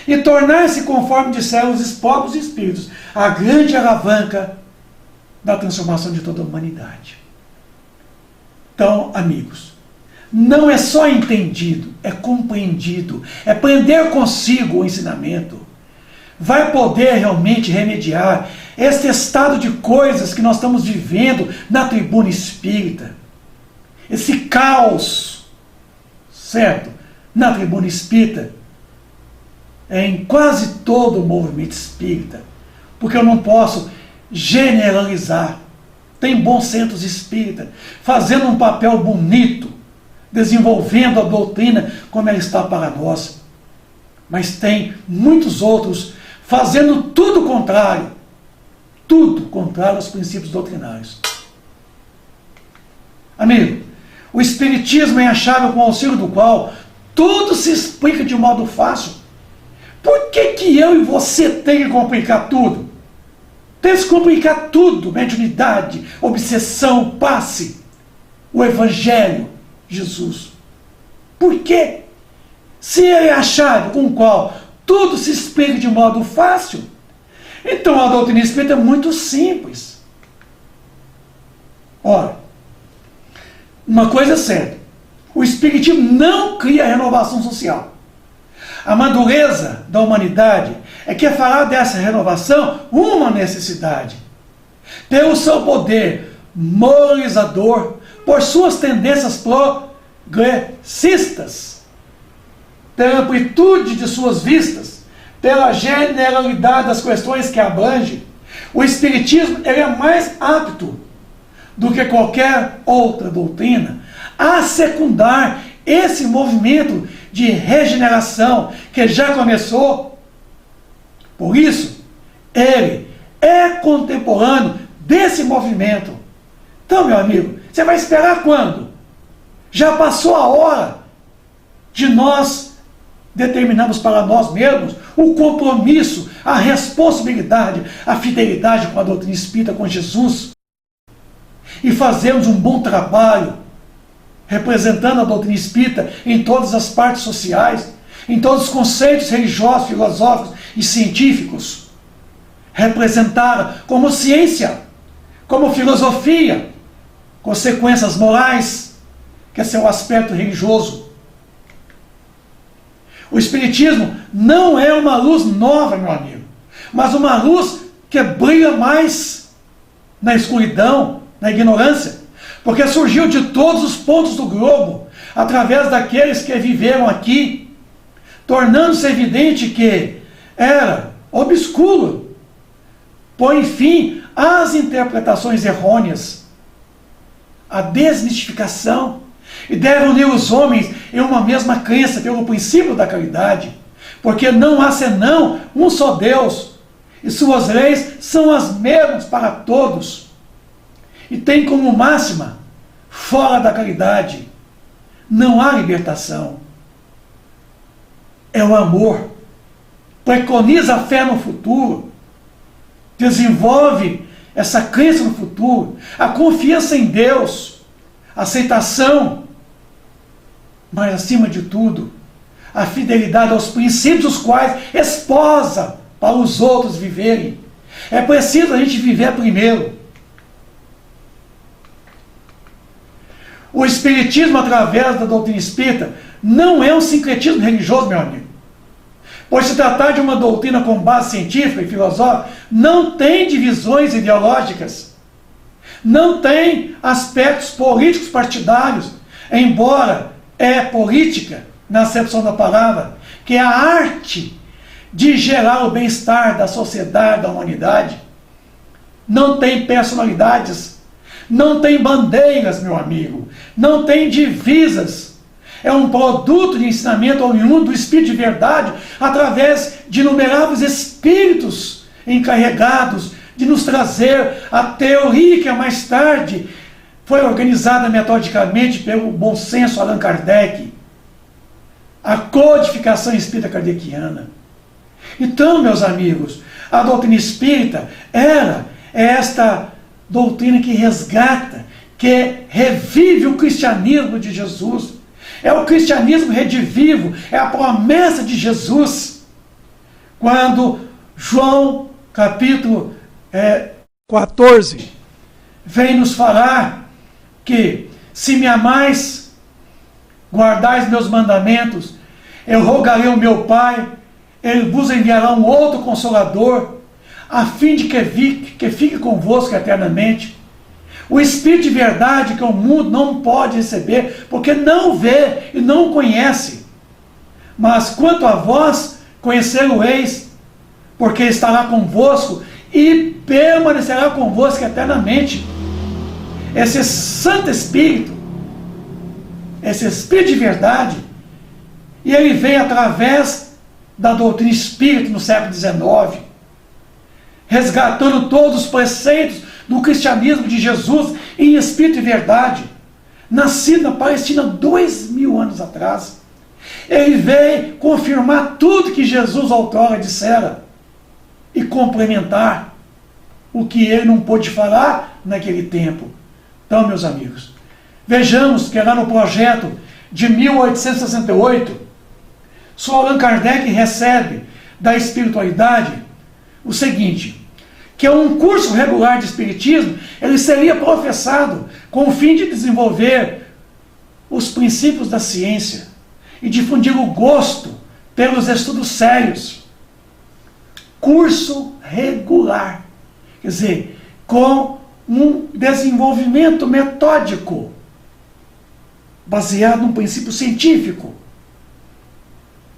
e tornar-se, conforme disseram os próprios espíritos, a grande alavanca da transformação de toda a humanidade. Então, amigos, não é só entendido, é compreendido, é prender consigo o ensinamento. Vai poder realmente remediar este estado de coisas que nós estamos vivendo na tribuna espírita. Esse caos, certo? Na tribuna espírita, em quase todo o movimento espírita, porque eu não posso generalizar. Tem bons centros espíritas fazendo um papel bonito, desenvolvendo a doutrina como ela está para nós, mas tem muitos outros fazendo tudo contrário aos princípios doutrinários. Amigo, o Espiritismo é a chave com o auxílio do qual tudo se explica de modo fácil. Por que eu e você tem que complicar tudo? Tem que complicar tudo: mediunidade, obsessão, passe, o Evangelho, Jesus. Por quê? Se ele é a chave com a qual tudo se explica de modo fácil, então a doutrina espírita é muito simples. Ora, uma coisa é certa: o Espiritismo não cria renovação social. A madureza da humanidade é que fará dessa renovação uma necessidade. Pelo seu poder moralizador, por suas tendências progressistas, pela amplitude de suas vistas, pela generalidade das questões que abrange, o Espiritismo ele é mais apto do que qualquer outra doutrina a secundar esse movimento de regeneração que já começou. Por isso, ele é contemporâneo desse movimento. Então, meu amigo, você vai esperar quando? Já passou a hora de nós determinarmos para nós mesmos o compromisso, a responsabilidade, a fidelidade com a doutrina espírita, com Jesus, e fazermos um bom trabalho representando a doutrina espírita em todas as partes sociais, em todos os conceitos religiosos, filosóficos e científicos, representada como ciência, como filosofia, consequências morais, que é seu aspecto religioso. O Espiritismo não é uma luz nova, meu amigo, mas uma luz que brilha mais na escuridão, na ignorância, porque surgiu de todos os pontos do globo, através daqueles que viveram aqui, tornando-se evidente que era obscuro, põe fim às interpretações errôneas, à desmistificação, e deve unir os homens em uma mesma crença pelo princípio da caridade, porque não há senão um só Deus, e suas leis são as mesmas para todos, e tem como máxima: fora da caridade não há libertação. É o amor, preconiza a fé no futuro, desenvolve essa crença no futuro, a confiança em Deus, a aceitação, mas acima de tudo, a fidelidade aos princípios os quais esposa para os outros viverem. É preciso a gente viver primeiro. O Espiritismo, através da doutrina espírita, não é um sincretismo religioso, meu amigo. Pois se tratar de uma doutrina com base científica e filosófica, não tem divisões ideológicas, não tem aspectos políticos partidários, embora é política, na acepção da palavra, que é a arte de gerar o bem-estar da sociedade, da humanidade. Não tem personalidades, não tem bandeiras, meu amigo, não tem divisas. É um produto de ensinamento oriundo do Espírito de verdade, através de inumeráveis espíritos encarregados de nos trazer a teoria que mais tarde foi organizada metodicamente pelo bom senso Allan Kardec, a codificação espírita kardeciana. Então, meus amigos, a doutrina espírita é esta doutrina que resgata, que revive o cristianismo de Jesus. É o cristianismo redivivo, é a promessa de Jesus. Quando João, capítulo 14, vem nos falar que se me amais, guardais meus mandamentos, eu rogarei ao meu Pai, ele vos enviará um outro Consolador, a fim de que fique convosco eternamente. O Espírito de verdade que o mundo não pode receber, porque não vê e não conhece. Mas quanto a vós, conhecê-lo-eis, porque estará convosco e permanecerá convosco eternamente. Esse Santo Espírito, esse Espírito de verdade, e ele vem através da doutrina espírita no século XIX, resgatando todos os preceitos do cristianismo de Jesus em espírito e verdade, nascido na Palestina 2000 anos atrás. Ele veio confirmar tudo que Jesus outrora dissera e complementar o que ele não pôde falar naquele tempo. Então, meus amigos, vejamos que lá no projeto de 1868, só Allan Kardec recebe da espiritualidade o seguinte: que um curso regular de espiritismo ele seria professado com o fim de desenvolver os princípios da ciência e difundir o gosto pelos estudos sérios, curso regular, quer dizer, com um desenvolvimento metódico, baseado num princípio científico,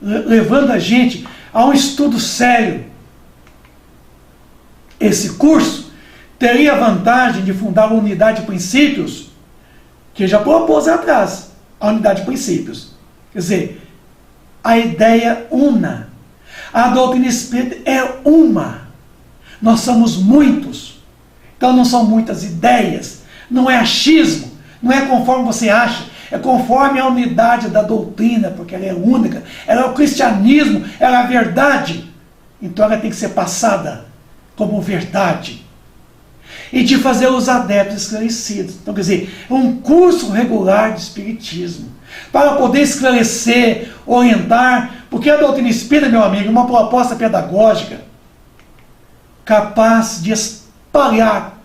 levando a gente a um estudo sério. Esse curso teria a vantagem de fundar uma unidade de princípios, que já propôs lá atrás, a unidade de princípios. Quer dizer, a ideia una. A doutrina espírita é uma. Nós somos muitos. Então não são muitas ideias. Não é achismo. Não é conforme você acha. É conforme a unidade da doutrina, porque ela é única. Ela é o cristianismo, ela é a verdade. Então ela tem que ser passada como verdade. E de fazer os adeptos esclarecidos. Então, quer dizer, é um curso regular de espiritismo, para poder esclarecer, orientar, porque a doutrina espírita, meu amigo, é uma proposta pedagógica capaz de espalhar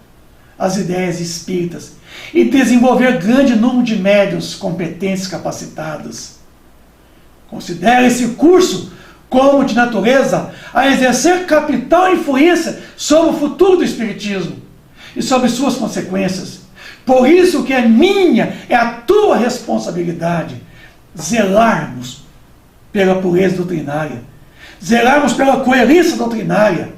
as ideias espíritas e desenvolver grande número de médiuns competentes, capacitados. Considera esse curso como de natureza a exercer capital influência sobre o futuro do espiritismo e sobre suas consequências. Por isso que é minha, é a tua responsabilidade zelarmos pela pureza doutrinária, zelarmos pela coerência doutrinária,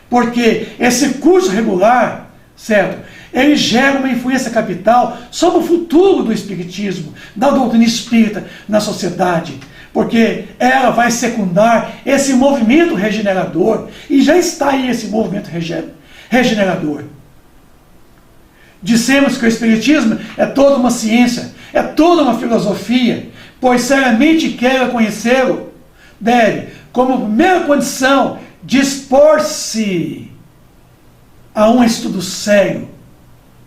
porque esse curso regular, certo, ele gera uma influência capital sobre o futuro do espiritismo, da doutrina espírita na sociedade, porque ela vai secundar esse movimento regenerador, e já está aí esse movimento regenerador. Dissemos que o espiritismo é toda uma ciência, é toda uma filosofia, pois seriamente quer conhecê-lo, deve, como primeira condição, dispor-se a um estudo sério,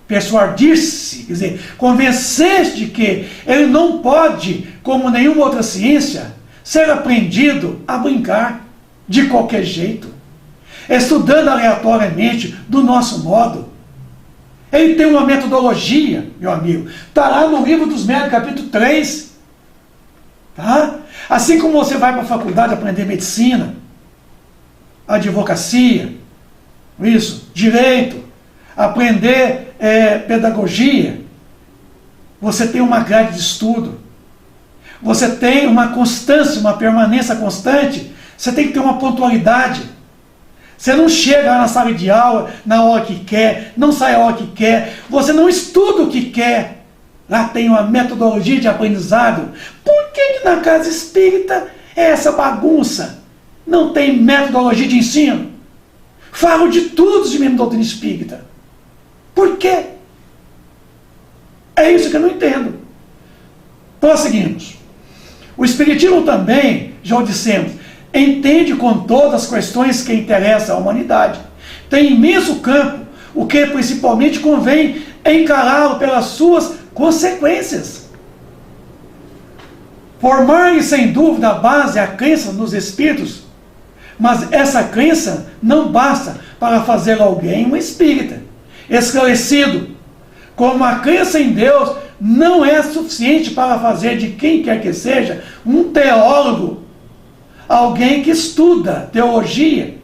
persuadir-se, quer dizer, convencer-se de que ele não pode, como nenhuma outra ciência, ser aprendido a brincar de qualquer jeito, estudando aleatoriamente do nosso modo. Ele tem uma metodologia, meu amigo. Está lá no Livro dos Médiuns, capítulo 3. Tá? Assim como você vai para a faculdade aprender medicina, advocacia, isso, direito, aprender pedagogia, você tem uma grade de estudo. Você tem uma constância, uma permanência constante. Você tem que ter uma pontualidade. Você não chega lá na sala de aula na hora que quer, não sai a hora que quer, você não estuda o que quer. Lá tem uma metodologia de aprendizado. Por que na casa espírita é essa bagunça? Não tem metodologia de ensino? Falo de tudo de mesmo doutrina espírita. Por quê? É isso que eu não entendo. Prosseguimos. O espiritismo também, já o dissemos, entende com todas as questões que interessam à humanidade. Tem imenso campo, o que principalmente convém encará-lo pelas suas consequências. Formar-lhe sem dúvida a base, a crença nos espíritos, mas essa crença não basta para fazer alguém um espírita esclarecido, como a crença em Deus não é suficiente para fazer de quem quer que seja um teólogo, alguém que estuda teologia.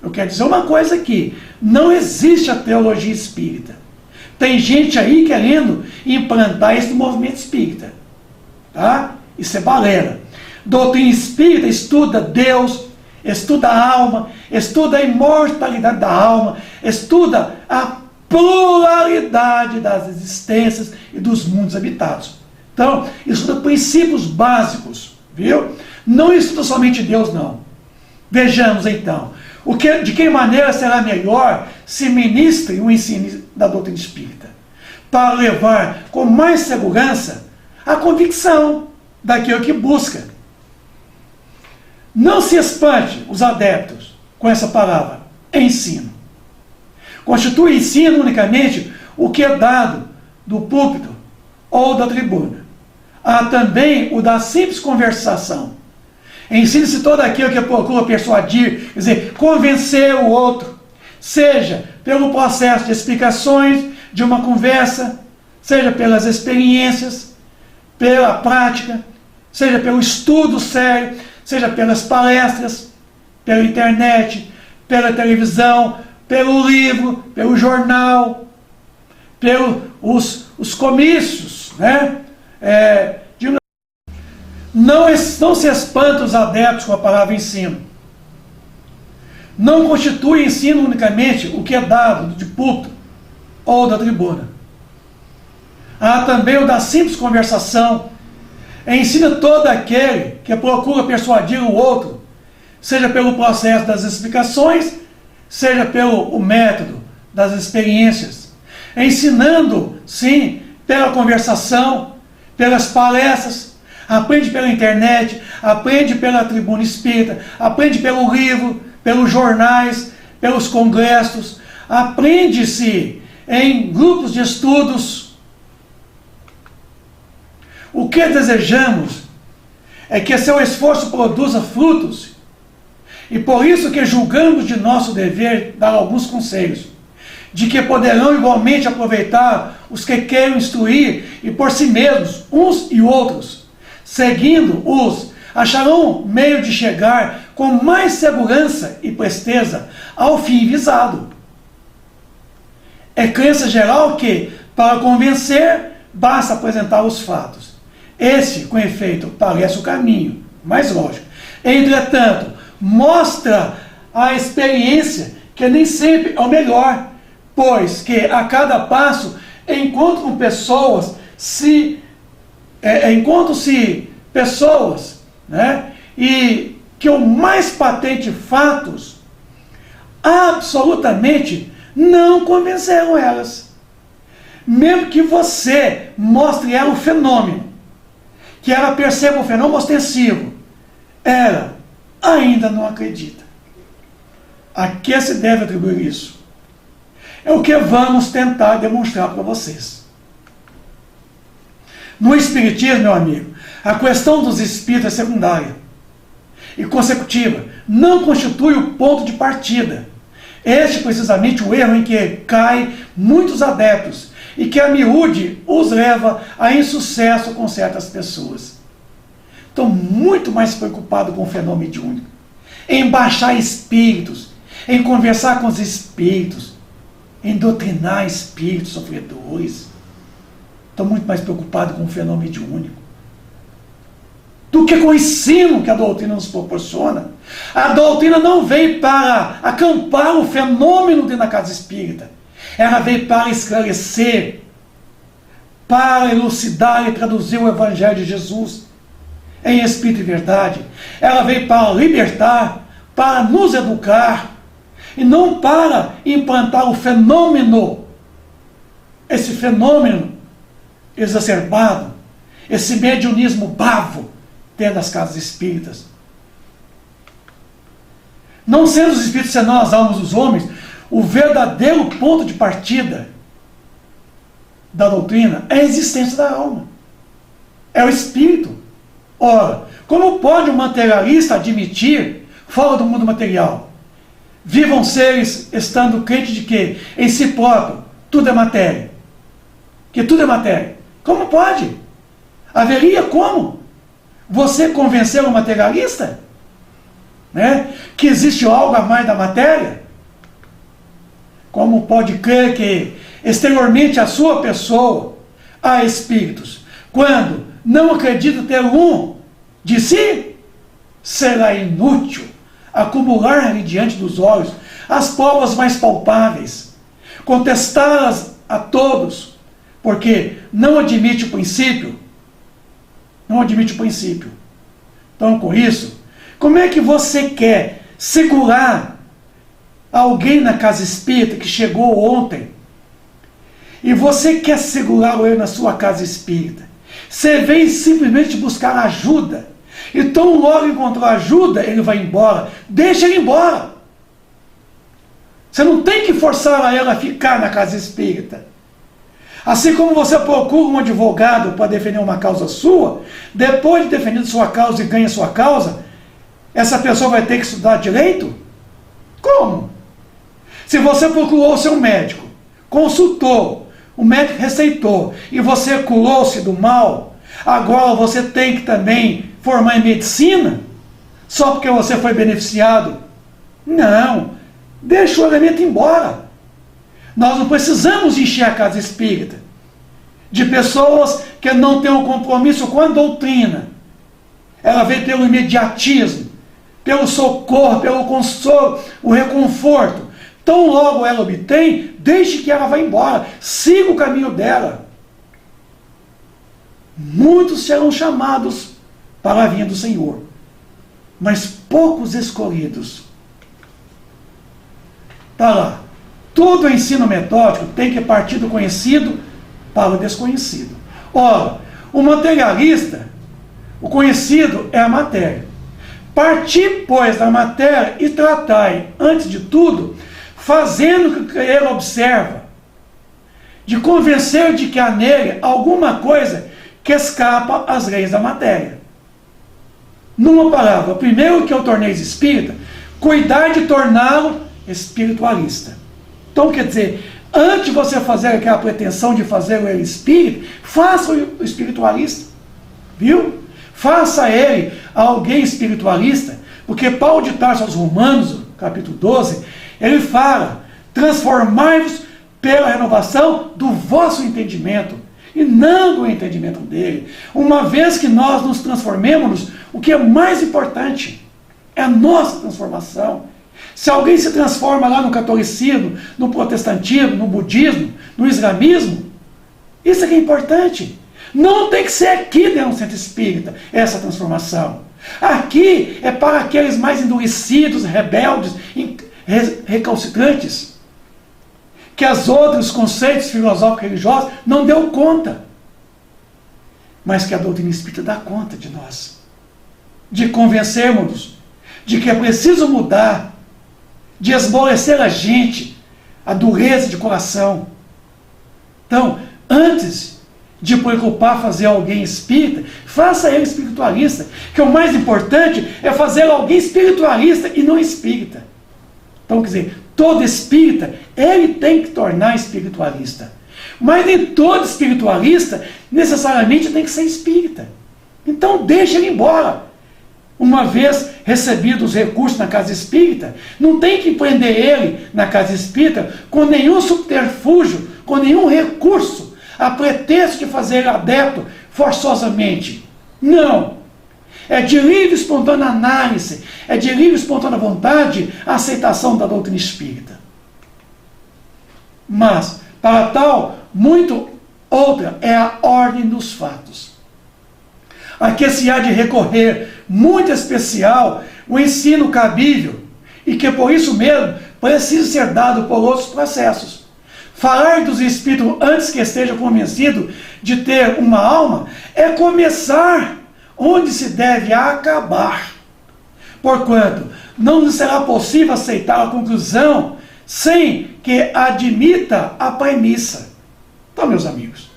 Eu quero dizer uma coisa aqui, não existe a teologia espírita. Tem gente aí querendo implantar isso no movimento espírita. Tá? Isso é balela. Doutrina espírita estuda Deus, estuda a alma, estuda a imortalidade da alma, estuda a pluralidade das existências e dos mundos habitados. Então, estuda princípios básicos, viu? Não estuda somente Deus, não. Vejamos então, de que maneira será melhor se ministre o ensino da doutrina espírita, para levar com mais segurança a convicção daquilo que busca. Não se espante os adeptos com essa palavra, ensino. Constitui ensino unicamente o que é dado do púlpito ou da tribuna. Há também o da simples conversação. Ensine-se todo aquilo que procura persuadir, quer dizer, convencer o outro, seja pelo processo de explicações de uma conversa, seja pelas experiências, pela prática, seja pelo estudo sério, seja pelas palestras, pela internet, pela televisão, pelo livro, pelo jornal, pelos os comícios, né? Não se espanta os adeptos com a palavra ensino. Não constitui ensino unicamente o que é dado de púlpito ou da tribuna. Há também o da simples conversação. Ensina todo aquele que procura persuadir o outro, seja pelo processo das explicações, seja pelo método das experiências. Ensinando, sim, pela conversação, pelas palestras, aprende pela internet, aprende pela tribuna espírita, aprende pelo livro, pelos jornais, pelos congressos, aprende-se em grupos de estudos. O que desejamos é que seu esforço produza frutos, e por isso que julgamos de nosso dever dar alguns conselhos, de que poderão igualmente aproveitar os que queiram instruir e por si mesmos, uns e outros, seguindo-os, acharão meio de chegar com mais segurança e presteza ao fim visado. É crença geral que, para convencer, basta apresentar os fatos. Esse, com efeito, parece o caminho mais lógico. Entretanto, mostra a experiência que nem sempre é o melhor, pois que a cada passo encontram-se pessoas, né, e que o mais patente fatos absolutamente não convenceram elas. Mesmo que você mostre ela o fenômeno, que ela perceba o fenômeno ostensivo, ela ainda não acredita. A que se deve atribuir isso? É o que vamos tentar demonstrar para vocês. No Espiritismo, meu amigo, a questão dos espíritos é secundária e consecutiva, não constitui o ponto de partida. Este precisamente o erro em que caem muitos adeptos e que a miúde os leva a insucesso com certas pessoas. Estão muito mais preocupados com o fenômeno mediúnico, em baixar espíritos, em conversar com os espíritos, em doutrinar espíritos sofredores. Estão muito mais preocupados com o fenômeno mediúnico do que com o ensino que a doutrina nos proporciona. A doutrina não veio para acampar o fenômeno dentro da casa espírita. Ela veio para esclarecer, para elucidar e traduzir o Evangelho de Jesus em espírito e verdade. Ela veio para libertar, para nos educar, e não para implantar o fenômeno, esse fenômeno exacerbado, esse mediunismo bavo dentro das casas espíritas. Não sendo os espíritos senão as almas dos homens, o verdadeiro ponto de partida da doutrina é a existência da alma. É o espírito. Ora, como pode um materialista admitir, fora do mundo material, vivam seres estando crentes de que em si próprio tudo é matéria? Que tudo é matéria. Como pode? Haveria como? Você convencer o materialista, né, que existe algo a mais da matéria? Como pode crer que exteriormente a sua pessoa há espíritos, quando não acredita ter um de si? Será inútil acumular-lhe diante dos olhos as provas mais palpáveis, contestá-las a todos, porque não admite o princípio. Não admite o princípio. Então, com isso, como é que você quer segurar alguém na casa espírita que chegou ontem, e você quer segurar ele na sua casa espírita? Você vem simplesmente buscar ajuda, então logo encontrou ajuda, ele vai embora. Deixa ele embora. Você não tem que forçar ela a ficar na casa espírita. Assim como você procura um advogado para defender uma causa sua, depois de defender sua causa e ganha sua causa, essa pessoa vai ter que estudar direito? Como? Se você procurou o seu médico, consultou, o médico receitou, e você curou-se do mal, agora você tem que também formar em medicina, só porque você foi beneficiado Não, deixa o elemento embora. Nós não precisamos encher a casa espírita de pessoas que não têm um compromisso com a doutrina. Ela vem pelo imediatismo, pelo socorro, pelo consolo, o reconforto. Tão logo ela obtém, deixe que ela vá embora, siga o caminho dela. Muitos serão chamados para a vinda do Senhor, mas poucos escolhidos. Tá lá. Todo o ensino metódico tem que partir do conhecido para o desconhecido. Ora, o materialista, o conhecido é a matéria. Partir, pois, da matéria e tratar, antes de tudo, fazendo o que ele observa, de convencer de que há nele alguma coisa que escapa às leis da matéria. Numa palavra, primeiro que eu tornei espírita, cuidar de torná-lo espiritualista. Então, quer dizer, antes de você fazer aquela pretensão de fazer ele espírita, faça o espiritualista. Viu? Faça ele alguém espiritualista, porque Paulo de Tarso aos Romanos, capítulo 12, ele fala: transformai-vos pela renovação do vosso entendimento, e não do entendimento dele. Uma vez que nós nos transformemos, o que é mais importante é a nossa transformação. Se alguém se transforma lá no catolicismo, no protestantismo, no budismo, no islamismo, isso é que é importante. Não tem que ser aqui dentro do centro espírita essa transformação. Aqui é para aqueles mais endurecidos, rebeldes, recalcitrantes, que os outros conceitos filosóficos religiosos não deu conta. Mas que a doutrina espírita dá conta de nós. De convencermos-nos de que é preciso mudar, de esmorecer a gente, a dureza de coração. Então, antes de preocupar fazer alguém espírita, faça ele espiritualista, que o mais importante é fazer alguém espiritualista e não espírita. Então, quer dizer, todo espírita, ele tem que tornar espiritualista. Mas nem todo espiritualista necessariamente tem que ser espírita. Então, deixa ele embora. Uma vez recebidos os recursos na casa espírita, não tem que prender ele na casa espírita com nenhum subterfúgio, com nenhum recurso, a pretexto de fazer ele adepto forçosamente. Não. É de livre e espontânea análise, é de livre e espontânea vontade a aceitação da doutrina espírita. Mas, para tal, muito outra é a ordem dos fatos. A que se há de recorrer, muito especial, o ensino cabível, e que por isso mesmo precisa ser dado por outros processos. Falar dos espíritos antes que esteja convencido de ter uma alma é começar onde se deve acabar. Porquanto não lhe será possível aceitar a conclusão sem que admita a premissa. Então, meus amigos,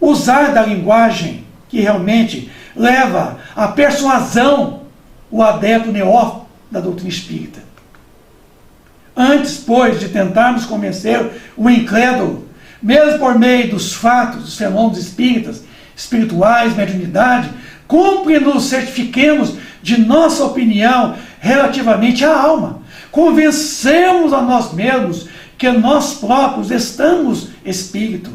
usar da linguagem que realmente leva à persuasão o adepto neófito da doutrina espírita. Antes, pois, de tentarmos convencer o incrédulo, mesmo por meio dos fatos, dos fenômenos espíritas, espirituais, mediunidade, cumpre nos certifiquemos de nossa opinião relativamente à alma. Convencemos a nós mesmos que nós próprios estamos espírito,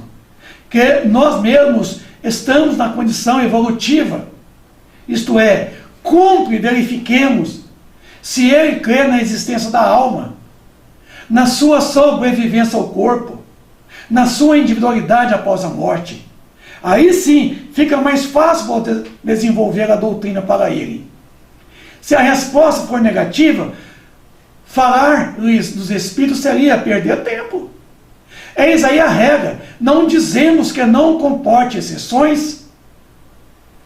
que nós mesmos estamos na condição evolutiva. Isto é, cumpre e verifiquemos se ele crê na existência da alma, na sua sobrevivência ao corpo, na sua individualidade após a morte. Aí sim, fica mais fácil desenvolver a doutrina para ele. Se a resposta for negativa, falar-lhes dos espíritos seria perder tempo. Eis aí a regra. Não dizemos que não comporte exceções.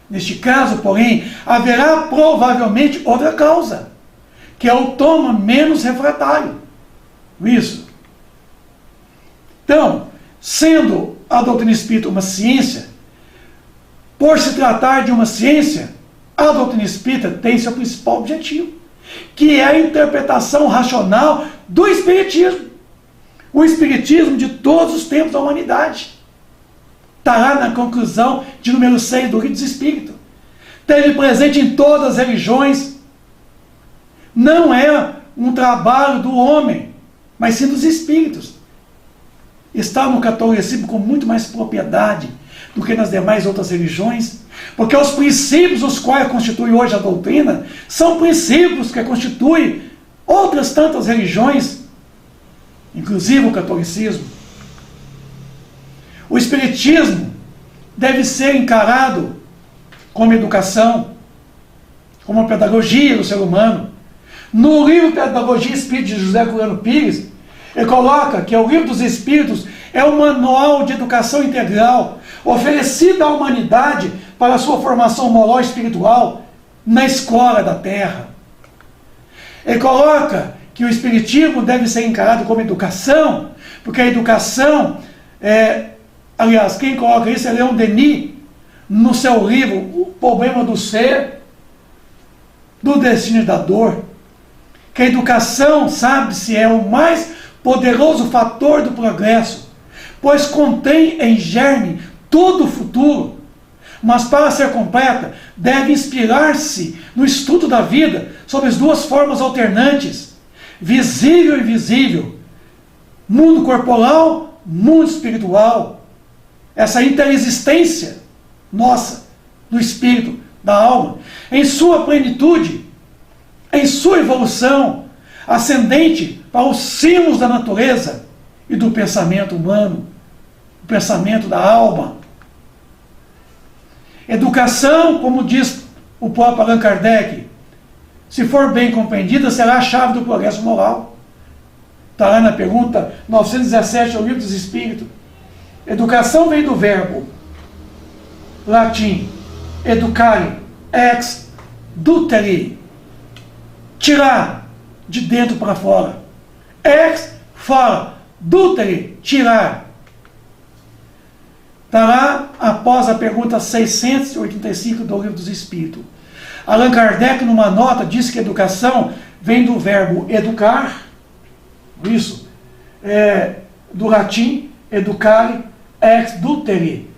Neste caso, porém, haverá provavelmente outra causa, que é o toma menos refratário. Isso. Então, sendo a doutrina espírita uma ciência, por se tratar de uma ciência, a doutrina espírita tem seu principal objetivo, que é a interpretação racional do espiritismo. O espiritismo de todos os tempos da humanidade. Está lá na conclusão de número 6 do Livro dos Espíritos. Teve presente em todas as religiões. Não é um trabalho do homem, mas sim dos espíritos. Está no catolicismo com muito mais propriedade do que nas demais outras religiões, porque os princípios os quais constituem hoje a doutrina são princípios que constituem outras tantas religiões, inclusive o catolicismo. O espiritismo deve ser encarado como educação, como pedagogia do ser humano. No livro Pedagogia Espírita de José Curiano Pires, ele coloca que o livro dos Espíritos é um manual de educação integral oferecido à humanidade para a sua formação moral e espiritual na escola da Terra. Ele coloca que o Espiritismo deve ser encarado como educação, porque a educação aliás, quem coloca isso é Leon Denis, no seu livro O Problema do Ser, do Destino e da Dor, que a educação, sabe-se, é o mais poderoso fator do progresso, pois contém em germe todo o futuro, mas para ser completa, deve inspirar-se no estudo da vida sob as duas formas alternantes, visível e invisível, mundo corporal, mundo espiritual. Essa interexistência nossa, do espírito, da alma, em sua plenitude, em sua evolução ascendente para os cimos da natureza e do pensamento humano, o pensamento da alma. Educação, como diz o próprio Allan Kardec, se for bem compreendida, será a chave do progresso moral. Está lá na pergunta 917 do Livro dos Espíritos. Educação vem do verbo latim educare, ex dutere, tirar de dentro para fora. Ex, fora, dutere, tirar. Está lá após a pergunta 685 do Livro dos Espíritos. Allan Kardec, numa nota, diz que educação vem do verbo educar, isso, do latim educare, ex dutere.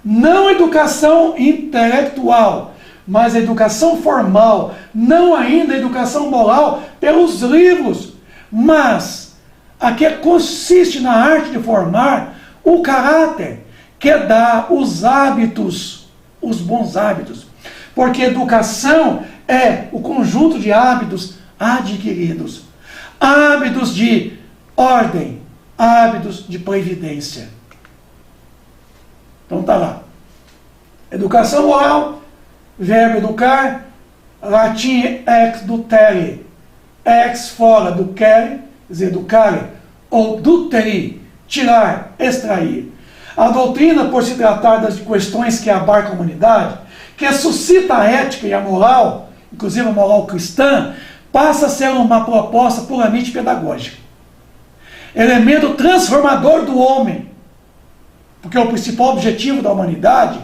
Não educação intelectual, mas a educação formal, não ainda a educação moral pelos livros, mas a que consiste na arte de formar o caráter, que dá os hábitos, os bons hábitos. Porque educação é o conjunto de hábitos adquiridos. Hábitos de ordem, hábitos de previdência. Então está lá. Educação moral, verbo educar, latim ex dutere, ex fora do quere, quer dizer, educare, ou dutere, tirar, extrair. A doutrina, por se tratar das questões que abarcam a humanidade, que suscita a ética e a moral, inclusive a moral cristã, passa a ser uma proposta puramente pedagógica. Elemento transformador do homem, porque o principal objetivo da humanidade,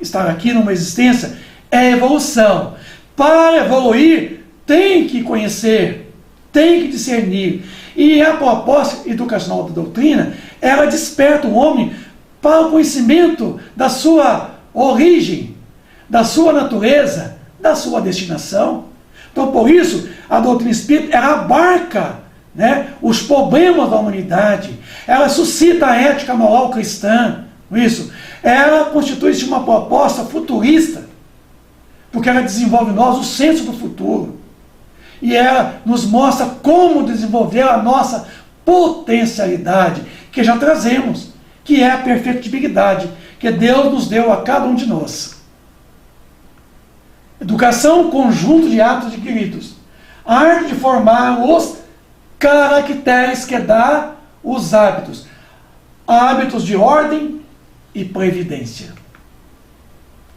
estar aqui numa existência, é a evolução. Para evoluir, tem que conhecer, tem que discernir. E a proposta educacional da doutrina, ela desperta o homem para o conhecimento da sua origem, da sua natureza, da sua destinação. Então, por isso, a doutrina espírita, ela abarca, né, os problemas da humanidade, ela suscita a ética moral cristã, isso. Ela constitui-se uma proposta futurista, porque ela desenvolve em nós o senso do futuro, e ela nos mostra como desenvolver a nossa potencialidade, que já trazemos, que é a perfectibilidade, que Deus nos deu a cada um de nós. Educação, conjunto de atos adquiridos, a arte de formar os caracteres que dá os hábitos, hábitos de ordem e previdência.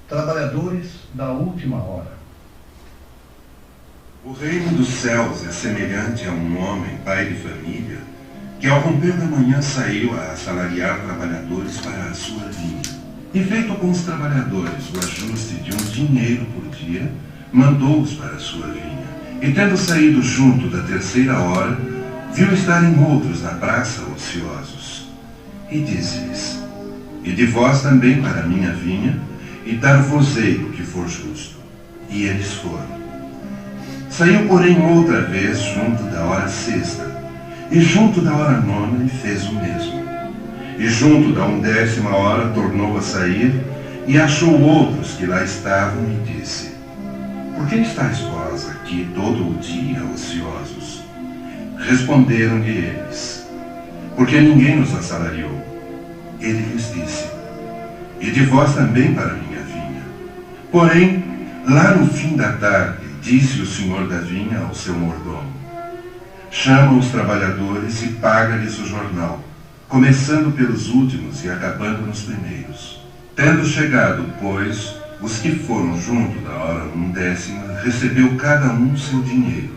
Trabalhadores da última hora. O reino dos céus é semelhante a um homem, pai de família, que ao romper da manhã saiu a assalariar trabalhadores para a sua vinha. E feito com os trabalhadores o ajuste de um dinheiro por dia, mandou-os para a sua vinha. E tendo saído junto da terceira hora, viu estarem outros na praça ociosos. E disse-lhes: Ide vós também para a minha vinha, e dar-vos-ei o que for justo. E eles foram. Saiu, porém, outra vez junto da hora sexta, e junto da hora nona, e fez o mesmo. E junto da 11ª hora tornou a sair, e achou outros que lá estavam, e disse: Por que estáis vós aqui todo o dia ociosos? Responderam-lhe eles: Porque ninguém nos assalariou. Ele lhes disse: Ide vós também para a minha vinha. Porém, lá no fim da tarde, disse o senhor da vinha ao seu mordomo: Chama os trabalhadores e paga-lhes o jornal, começando pelos últimos e acabando nos primeiros. Tendo chegado, pois, os que foram junto da hora 11ª, recebeu cada um seu dinheiro.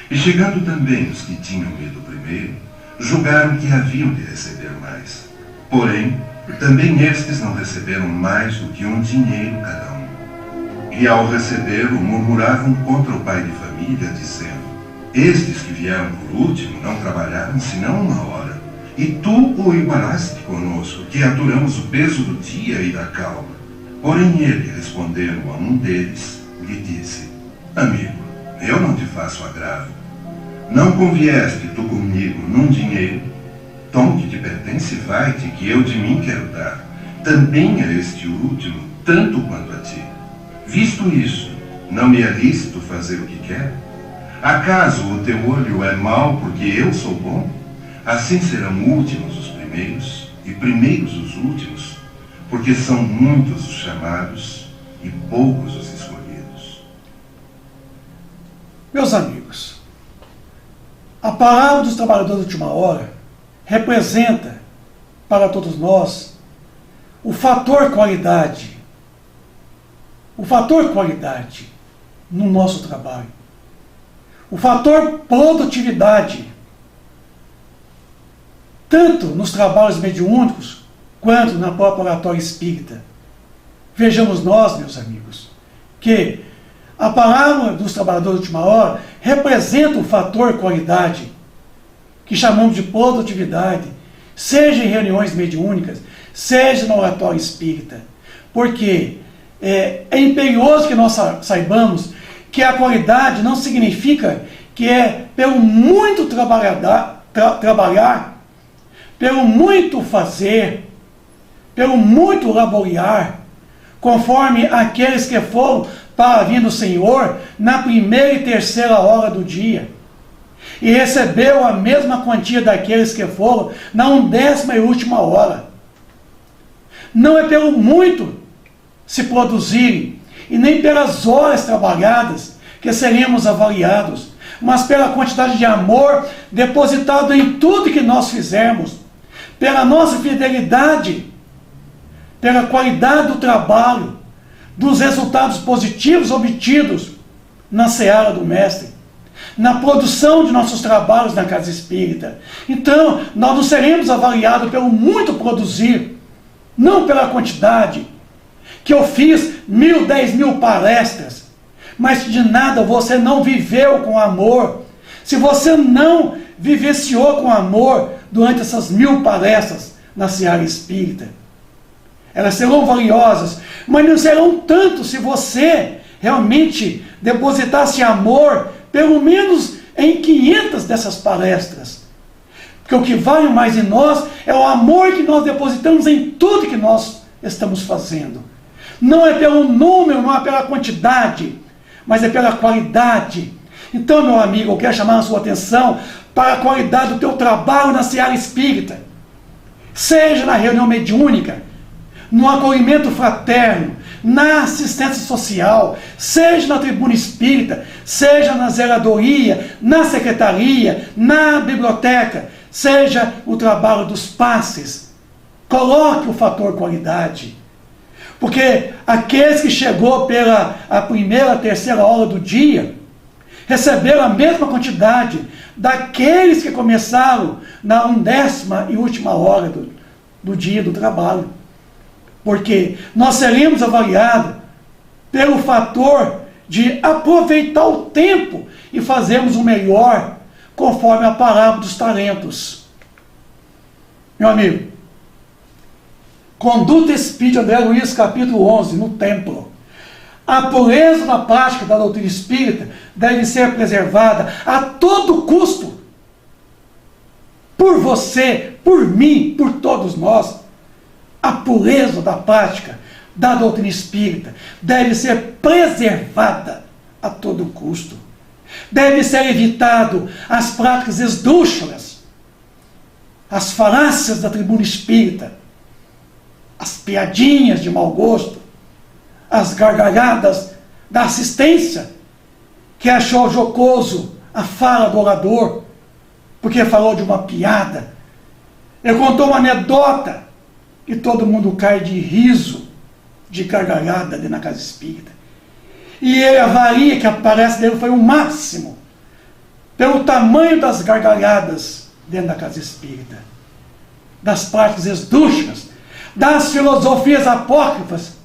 E chegando também os que tinham ido primeiro, julgaram que haviam de receber mais. Porém, também estes não receberam mais do que um dinheiro cada um. E ao recebê-lo, murmuravam contra o pai de família, dizendo: Estes que vieram por último não trabalharam senão 1 hora, e tu o igualaste conosco, que aturamos o peso do dia e da calma. Porém ele, respondendo a um deles, lhe disse: Amigo, eu não te faço agravo. Não convieste tu comigo num dinheiro? Tom que te pertence vai-te, que eu de mim quero dar, também a este último, tanto quanto a ti. Visto isso, não me é lícito fazer o que quero? Acaso o teu olho é mau porque eu sou bom? Assim serão últimos os primeiros, e primeiros os últimos, porque são muitos os chamados e poucos os escolhidos. Meus amigos, a palavra dos trabalhadores da última hora representa para todos nós o fator qualidade. O fator qualidade no nosso trabalho. O fator produtividade. Tanto nos trabalhos mediúnicos, quanto na própria oratória espírita. Vejamos nós, meus amigos, que a palavra dos trabalhadores de última hora representa o fator qualidade, que chamamos de produtividade, seja em reuniões mediúnicas, seja na oratória espírita. Porque é imperioso que nós saibamos que a qualidade não significa que é pelo muito trabalhar, pelo muito fazer, pelo muito laborear, conforme aqueles que foram para a vinda do Senhor na 1ª e 3ª hora do dia, e recebeu a mesma quantia daqueles que foram na 11ª e última hora. Não é pelo muito se produzirem, e nem pelas horas trabalhadas que seremos avaliados, mas pela quantidade de amor depositado em tudo que nós fizermos, pela nossa fidelidade, pela qualidade do trabalho, dos resultados positivos obtidos na seara do Mestre, na produção de nossos trabalhos na casa espírita. Então, nós não seremos avaliados pelo muito produzir, não pela quantidade, que eu fiz 1.000, 10.000 palestras, mas de nada você não viveu com amor. Se você não vivenciou com amor durante essas 1.000 palestras na seara espírita, elas serão valiosas, mas não serão tanto se você realmente depositasse amor, pelo menos em 500 dessas palestras. Porque o que vale mais em nós é o amor que nós depositamos em tudo que nós estamos fazendo. Não é pelo número, não é pela quantidade, mas é pela qualidade. Então, meu amigo, eu quero chamar a sua atenção para a qualidade do teu trabalho na seara espírita. Seja na reunião mediúnica, no acolhimento fraterno, na assistência social, seja na tribuna espírita, seja na zeladoria, na secretaria, na biblioteca, seja o trabalho dos passes. Coloque o fator qualidade. Porque aqueles que chegou pela a 1ª, 3ª hora do dia, receberam a mesma quantidade daqueles que começaram na 11ª e última hora do dia do trabalho. Porque nós seremos avaliados pelo fator de aproveitar o tempo e fazermos o melhor, conforme a palavra dos talentos. Meu amigo, Conduta Espírita André Luiz, capítulo 11, no templo. A pureza da prática da doutrina espírita deve ser preservada a todo custo. Por você, por mim, por todos nós. A pureza da prática da doutrina espírita deve ser preservada a todo custo. Deve ser evitado as práticas esdrúxulas, as falácias da tribuna espírita, as piadinhas de mau gosto, as gargalhadas da assistência, que achou jocoso a fala do orador, porque falou de uma piada. Ele contou uma anedota e todo mundo cai de riso, de gargalhada dentro da casa espírita. E ele avalia que a palestra dele foi o máximo, pelo tamanho das gargalhadas dentro da casa espírita, das práticas esdrúxulas, das filosofias apócrifas.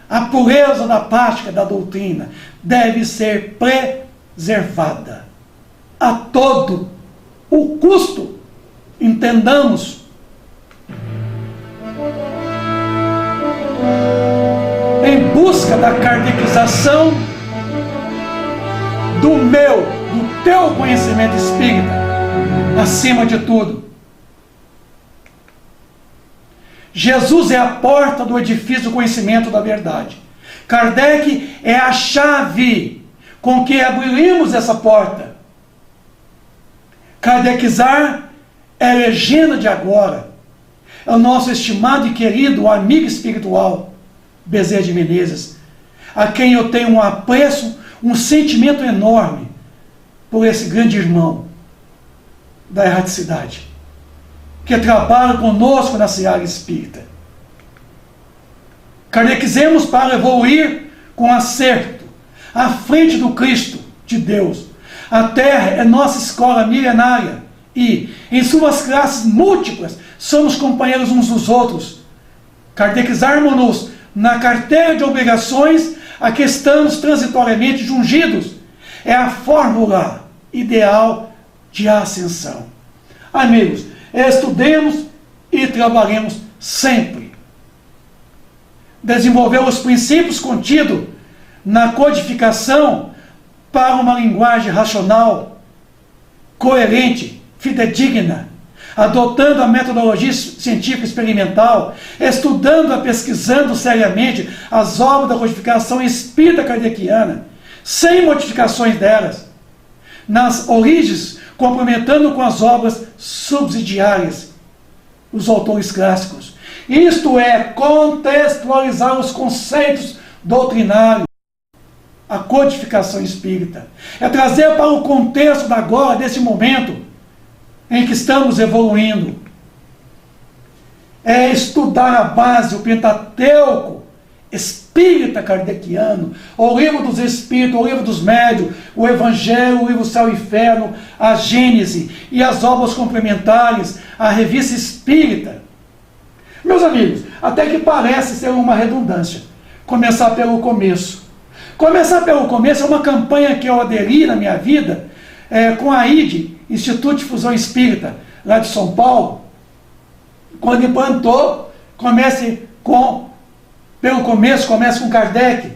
A pureza da prática da doutrina deve ser preservada a todo o custo. Entendamos. Em busca da kardecização do teu conhecimento espírita, acima de tudo. Jesus é a porta do edifício do conhecimento da verdade. Kardec é a chave com que abrimos essa porta. Kardecizar é a legenda de agora. É o nosso estimado e querido amigo espiritual, Bezerra de Menezes, a quem eu tenho um apreço, um sentimento enorme por esse grande irmão da erraticidade, que trabalha conosco na seara espírita. Kardecizemos para evoluir com acerto, à frente do Cristo de Deus. A Terra é nossa escola milenária e, em suas classes múltiplas, somos companheiros uns dos outros. Kardecizarmos-nos na carteira de obrigações a que estamos transitoriamente jungidos. É a fórmula ideal de ascensão. Amigos, estudemos e trabalhemos sempre. Desenvolver os princípios contidos na codificação para uma linguagem racional, coerente, fidedigna, adotando a metodologia científica experimental, estudando e pesquisando seriamente as obras da codificação espírita kardeciana, sem modificações delas, nas origens, complementando com as obras subsidiárias, os autores clássicos. Isto é, contextualizar os conceitos doutrinários, a codificação espírita. É trazer para o contexto da agora, desse momento, em que estamos evoluindo. É estudar a base, o Pentateuco espírita kardeciano, o livro dos Espíritos, o livro dos Médiuns, o Evangelho, o livro Céu e Inferno, a Gênese e as obras complementares, a Revista Espírita. Meus amigos, até que parece ser uma redundância começar pelo começo. Começar pelo começo é uma campanha que eu aderi na minha vida com a ID, Instituto de Fusão Espírita, lá de São Paulo, quando implantou, pelo começo, comece com Kardec.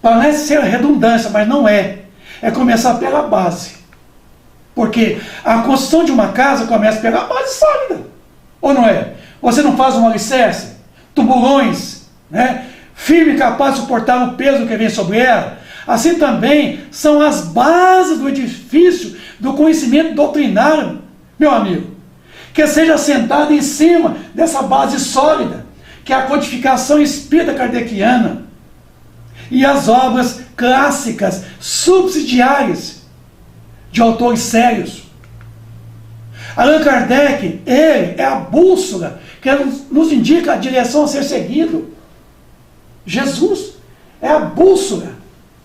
Parece ser redundância, mas não é. É começar pela base. Porque a construção de uma casa começa pela base sólida. Ou não é? Você não faz um alicerce, tubulões, né? Firme e capaz de suportar o peso que vem sobre ela. Assim também são as bases do edifício do conhecimento doutrinário, meu amigo, que seja assentado em cima dessa base sólida, que é a codificação espírita kardeciana e as obras clássicas subsidiárias de autores sérios. Allan Kardec, ele é a bússola que nos indica a direção a ser seguido. Jesus é a bússola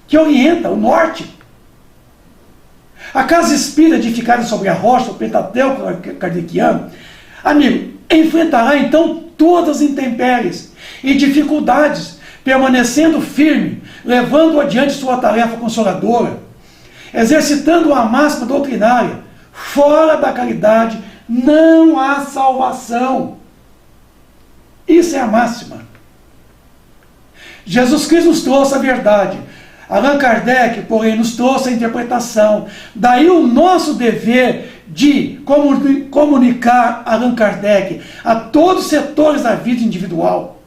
que orienta o norte. A casa espírita edificada sobre a rocha, o Pentateuco kardeciano, amigo, enfrentará então todas as intempéries e dificuldades, permanecendo firme, levando adiante sua tarefa consoladora, exercitando a máxima doutrinária. Fora da caridade não há salvação. Isso é a máxima. Jesus Cristo nos trouxe a verdade. Allan Kardec, porém, nos trouxe a interpretação. Daí o nosso dever de comunicar Allan Kardec a todos os setores da vida individual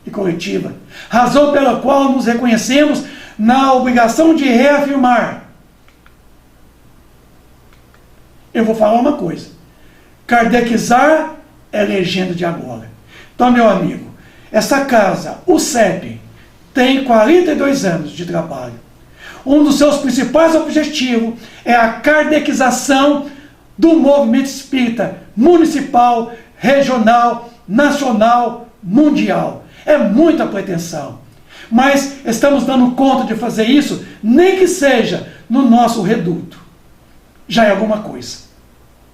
e coletiva. Razão pela qual nos reconhecemos na obrigação de reafirmar. Eu vou falar uma coisa. Kardecizar é legenda de agora. Então, meu amigo, essa casa, o CEP, tem 42 anos de trabalho. Um dos seus principais objetivos é a kardecização do movimento espírita municipal, regional, nacional, mundial. É muita pretensão. Mas estamos dando conta de fazer isso, nem que seja no nosso reduto. Já é alguma coisa.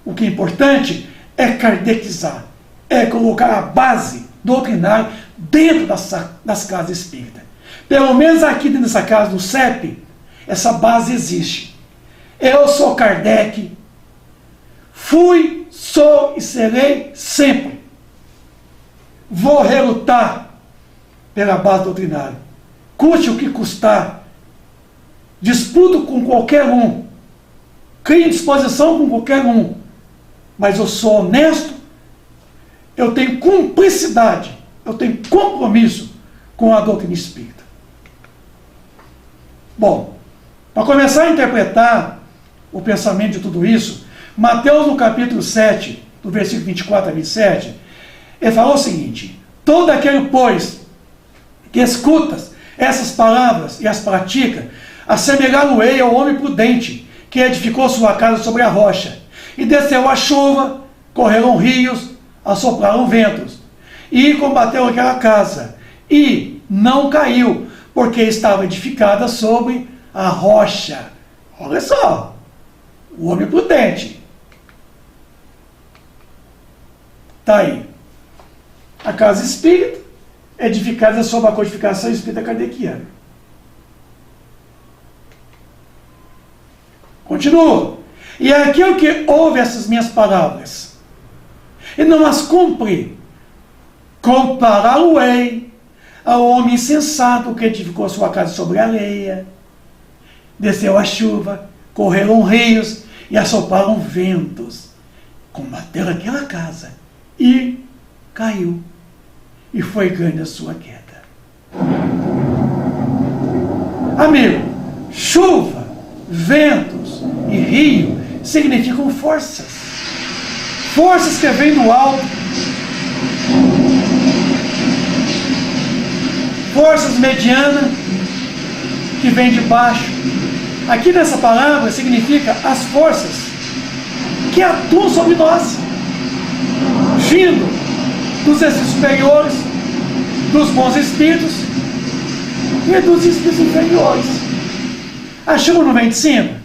O que é importante é kardecizar, é colocar a base doutrinária dentro das casas espíritas. Pelo menos aqui dentro dessa casa do CEP, essa base existe. Eu sou Kardec, fui, sou e serei sempre. Vou relutar pela base doutrinária. Custe o que custar. Disputo com qualquer um. Crio disposição com qualquer um. Mas eu sou honesto, eu tenho cumplicidade, eu tenho compromisso com a doutrina espírita. Bom, para começar a interpretar o pensamento de tudo isso, Mateus no capítulo 7, do versículo 24 a 27, ele falou o seguinte: todo aquele, pois, que escutas essas palavras e as pratica, assemelhá-lo-ei ao homem prudente, que edificou sua casa sobre a rocha. E desceu a chuva, correram rios, assopraram ventos, e combateu aquela casa, e não caiu, porque estava edificada sobre a rocha. Olha só, o homem prudente. Está aí. A casa espírita, edificada sobre a codificação espírita kardeciana. Continua. E é aquele que ouve essas minhas palavras e não as cumpre, compará-lo-ei ao homem insensato que edificou sua casa sobre a areia. Desceu a chuva, correram rios e assopraram ventos. Combateu aquela casa e caiu. E foi grande a sua queda. Amigo, chuva, ventos e rio significam forças. Forças que vêm do alto. Forças medianas que vêm de baixo. Aqui nessa palavra significa as forças que atuam sobre nós, vindo dos espíritos superiores, dos bons espíritos e dos espíritos inferiores. A chuva não vem de cima?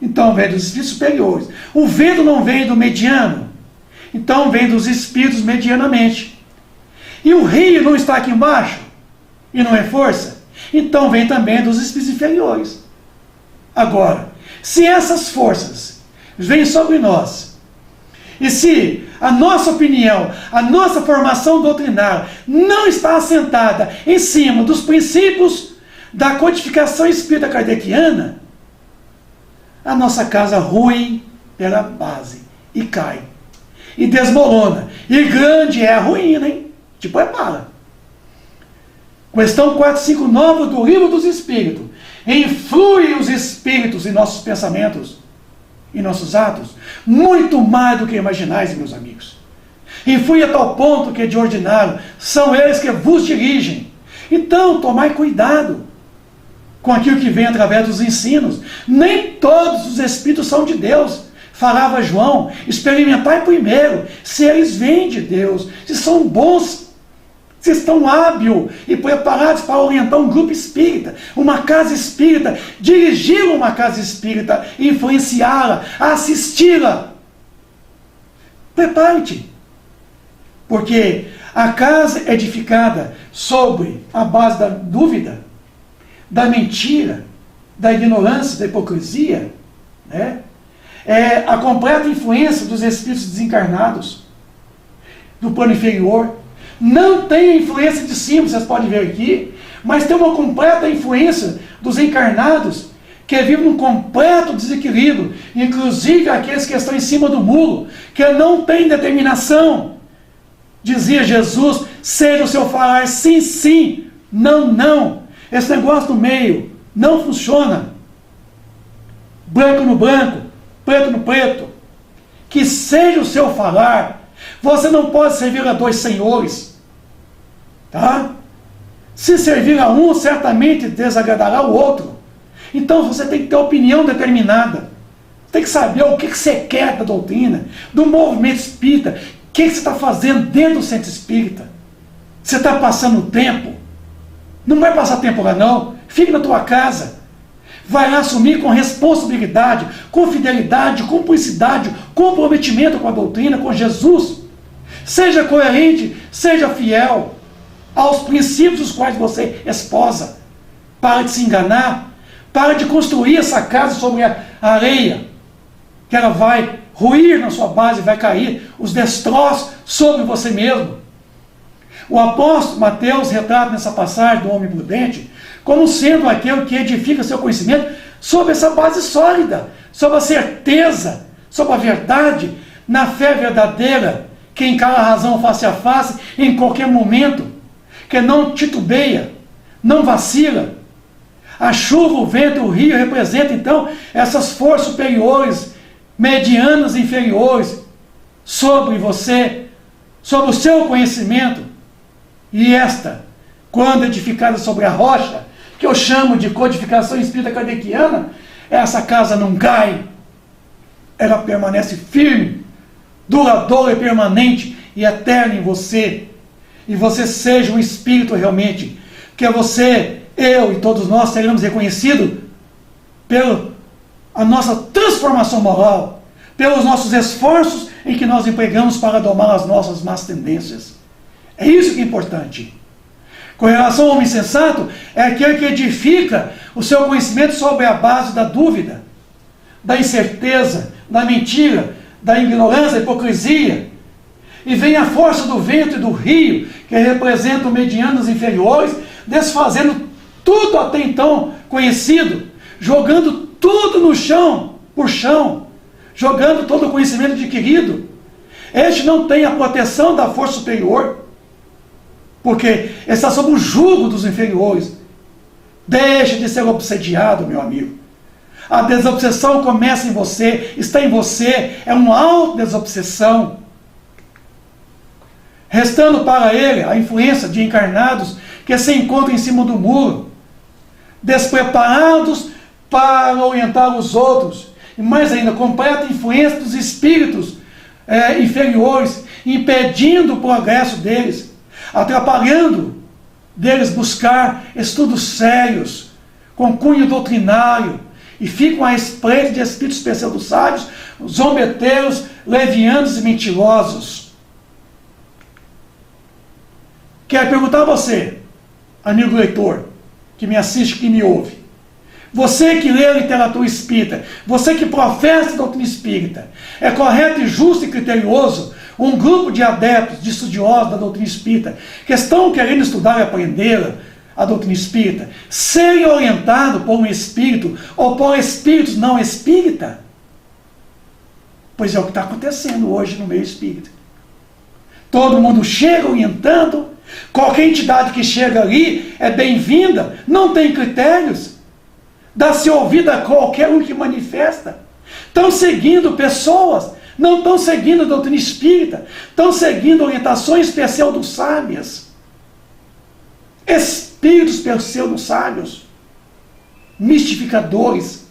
Então vem dos espíritos superiores. O vento não vem do mediano? Então vem dos espíritos medianamente. E o rio não está aqui embaixo? E não é força? Então vem também dos espíritos inferiores. Agora, se essas forças vêm sobre nós, e se a nossa opinião, a nossa formação doutrinária não está assentada em cima dos princípios da codificação espírita kardeciana, a nossa casa rui pela base e cai, e desmorona. E grande é a ruína, hein? Te prepara. Questão 459 do Livro dos Espíritos. Influem os espíritos em nossos pensamentos, em nossos atos, muito mais do que imaginais, meus amigos. Influi a tal ponto que, de ordinário, são eles que vos dirigem. Então, tomai cuidado com aquilo que vem através dos ensinos. Nem todos os espíritos são de Deus. Falava João, experimentai primeiro se eles vêm de Deus, se são bons, se estão hábeis e preparados para orientar um grupo espírita, uma casa espírita, dirigir uma casa espírita, influenciá-la, assisti-la. Prepare-te, porque a casa edificada sobre a base da dúvida, da mentira, da ignorância, da hipocrisia, né? É a completa influência dos espíritos desencarnados, do plano inferior. Não tem influência de cima, vocês podem ver aqui, mas tem uma completa influência dos encarnados, que vivem num completo desequilíbrio, inclusive aqueles que estão em cima do muro, que não têm determinação. Dizia Jesus, seja o seu falar sim, sim, não, não. Esse negócio do meio não funciona. Branco no branco, preto no preto. Que seja o seu falar. Você não pode servir a dois senhores. Tá? Se servir a um, certamente desagradará o outro. Então você tem que ter opinião determinada. Tem que saber o que você quer da doutrina, do movimento espírita. O que você está fazendo dentro do centro espírita. Você está passando tempo. Não vai passar tempo lá não. Fique na tua casa. Vai assumir com responsabilidade, com fidelidade, com cumplicidade, comprometimento com a doutrina, com Jesus. Seja coerente, seja fiel aos princípios os quais você esposa. Para de se enganar. Para de construir essa casa sobre a areia, que ela vai ruir na sua base, vai cair os destroços sobre você mesmo. O apóstolo Mateus retrata nessa passagem do homem prudente como sendo aquele que edifica seu conhecimento sobre essa base sólida, sobre a certeza, sobre a verdade, na fé verdadeira, que encara a razão face a face em qualquer momento, que não titubeia, não vacila. A chuva, o vento e o rio representam então essas forças superiores, medianas e inferiores sobre você, sobre o seu conhecimento. E esta, quando edificada sobre a rocha, que eu chamo de codificação espírita kardeciana, essa casa não cai, ela permanece firme, duradoura e permanente e eterna em você. E você seja um espírito realmente, que você, eu e todos nós seremos reconhecidos pela a nossa transformação moral, pelos nossos esforços em que nós empregamos para domar as nossas más tendências. É isso que é importante. Com relação ao homem sensato, é aquele que edifica o seu conhecimento sobre a base da dúvida, da incerteza, da mentira, da ignorância, da hipocrisia. E vem a força do vento e do rio, que representam medianos inferiores, desfazendo tudo até então conhecido, jogando tudo no chão, por chão, jogando todo o conhecimento adquirido. Este não tem a proteção da força superior, porque está sob o jugo dos inferiores. Deixe de ser obsediado, meu amigo. A desobsessão começa em você, está em você, é uma autodesobsessão. Restando para ele a influência de encarnados que se encontram em cima do muro, despreparados para orientar os outros, e mais ainda, completa influência dos espíritos inferiores, impedindo o progresso deles, atrapalhando deles buscar estudos sérios, com cunho doutrinário, e ficam à espreita de espíritos pseudo-sábios, zombeteiros, levianos e mentirosos. Quero perguntar a você, amigo leitor, que me assiste, que me ouve, você que lê a literatura espírita, você que professa a doutrina espírita, é correto e justo e criterioso um grupo de adeptos, de estudiosos da doutrina espírita, que estão querendo estudar e aprender a doutrina espírita, serem orientados por um espírito ou por espíritos não espírita? Pois é o que está acontecendo hoje no meio espírita. Todo mundo chega orientando, qualquer entidade que chega ali é bem-vinda, não tem critérios, dá-se ouvido a qualquer um que manifesta. Estão seguindo pessoas, não estão seguindo a doutrina espírita, estão seguindo orientações pseudo-sábias. Espíritos pseudo-sábios, mistificadores,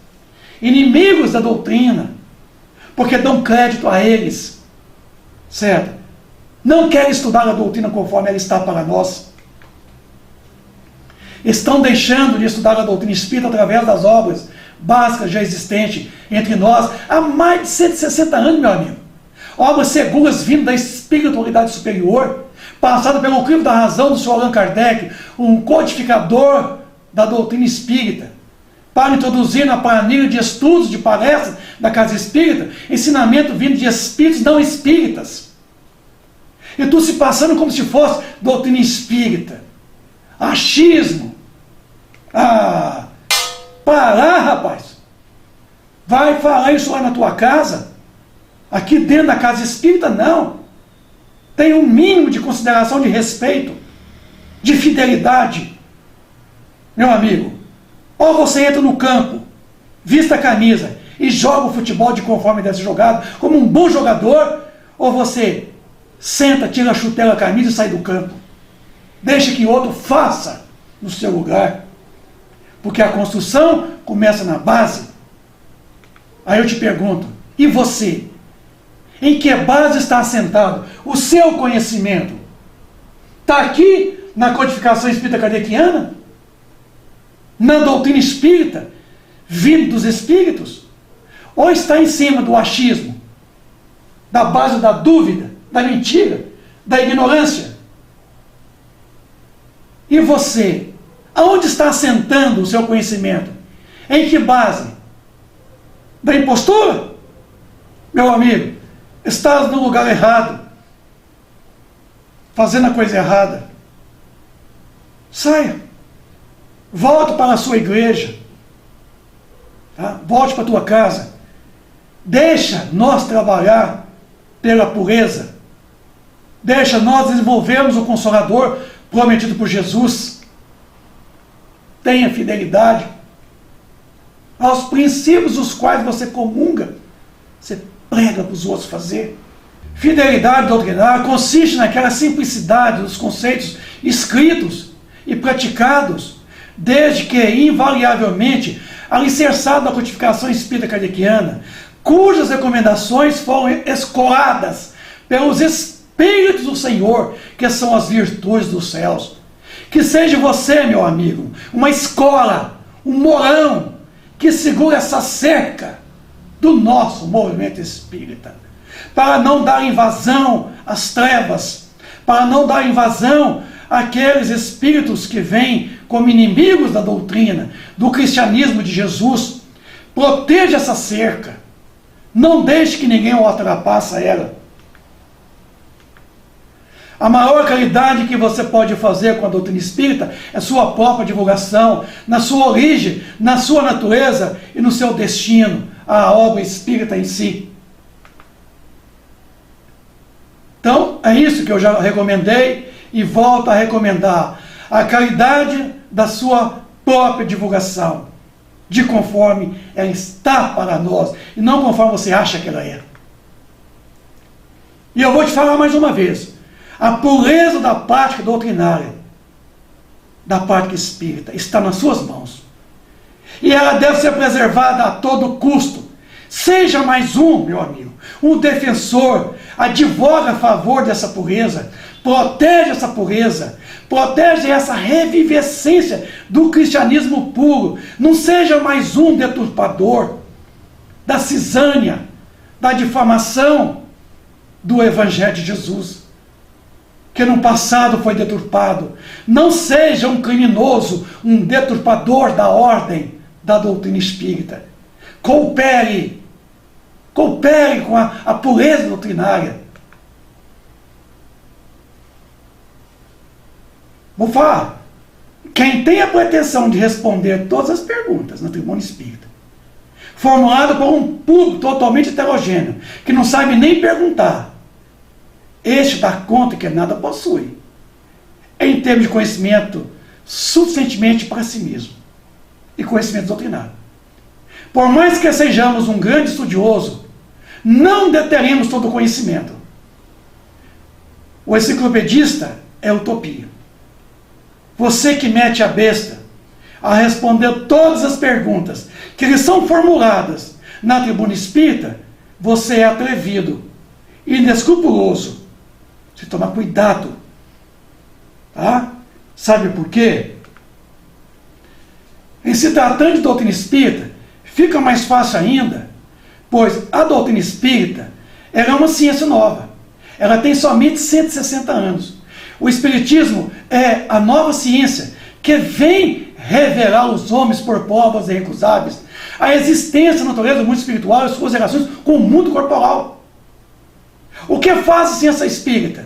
inimigos da doutrina, porque dão crédito a eles, certo? Não querem estudar a doutrina conforme ela está para nós. Estão deixando de estudar a doutrina espírita através das obras básicas já existentes entre nós há mais de 160 anos, meu amigo. Obras seguras vindo da espiritualidade superior, passada pelo crivo da razão do Sr. Allan Kardec, um codificador da doutrina espírita, para introduzir na planilha de estudos, de palestras da Casa Espírita, ensinamento vindo de espíritos não espíritas. E tudo se passando como se fosse doutrina espírita. Achismo, Ah, parar, rapaz. Vai falar isso lá na tua casa? Aqui dentro da casa espírita, não. Tem um mínimo de consideração, de respeito, de fidelidade. Meu amigo, ou você entra no campo, vista a camisa e joga o futebol de conforme deve ser jogado, como um bom jogador, ou você senta, tira a chutela, a camisa e sai do campo. Deixa que outro faça no seu lugar. Porque a construção começa na base. Aí eu te pergunto, e você? Em que base está assentado o seu conhecimento? Está aqui na codificação espírita kardeciana? Na doutrina espírita, vindo dos espíritos? Ou está em cima do achismo, da base da dúvida, da mentira, da ignorância? E você? Aonde está assentando o seu conhecimento? Em que base? Da impostura? Meu amigo, estás no lugar errado, fazendo a coisa errada. Saia. Volte para a sua igreja. Tá? Volte para a tua casa. Deixa nós trabalhar pela pureza. Deixa nós desenvolvermos o Consolador prometido por Jesus. Tenha fidelidade aos princípios dos quais você comunga. Você prega para os outros fazer. Fidelidade doutrinária consiste naquela simplicidade dos conceitos escritos e praticados, desde que invariavelmente alicerçado na codificação espírita kardeciana, cujas recomendações foram escoadas pelos Espíritos do Senhor, que são as virtudes dos céus. Que seja você, meu amigo, uma escola, um morão, que segura essa cerca do nosso movimento espírita, para não dar invasão às trevas, para não dar invasão àqueles espíritos que vêm como inimigos da doutrina, do cristianismo de Jesus. Proteja essa cerca, não deixe que ninguém ultrapasse ela. A maior caridade que você pode fazer com a doutrina espírita é sua própria divulgação, na sua origem, na sua natureza e no seu destino, a obra espírita em si. Então, é isso que eu já recomendei e volto a recomendar. A caridade da sua própria divulgação, de conforme ela está para nós, e não conforme você acha que ela é. E eu vou te falar mais uma vez. A pureza da prática doutrinária, da prática espírita, está nas suas mãos. E ela deve ser preservada a todo custo. Seja mais um, meu amigo, um defensor, advoga a favor dessa pureza, protege essa pureza, protege essa revivescência do cristianismo puro. Não seja mais um deturpador da cisânia, da difamação do Evangelho de Jesus, que no passado foi deturpado. Não seja um criminoso, um deturpador da ordem da doutrina espírita. Coopere com a pureza doutrinária. Vou falar. Quem tem a pretensão de responder todas as perguntas na tribuna espírita, formulado por um público totalmente heterogêneo, que não sabe nem perguntar, este dá conta que nada possui, em termos de conhecimento suficientemente para si mesmo, e conhecimento doutrinário. Por mais que sejamos um grande estudioso, não deteremos todo o conhecimento. O enciclopedista é utopia. Você que mete a besta a responder todas as perguntas que lhe são formuladas na tribuna espírita, você é atrevido, inescrupuloso. Você toma cuidado. Tá? Sabe por quê? Em se tratando de doutrina espírita, fica mais fácil ainda, pois a doutrina espírita ela é uma ciência nova. Ela tem somente 160 anos. O espiritismo é a nova ciência que vem revelar aos homens por provas irrecusáveis a existência da natureza do mundo espiritual e suas relações com o mundo corporal. O que faz a ciência espírita?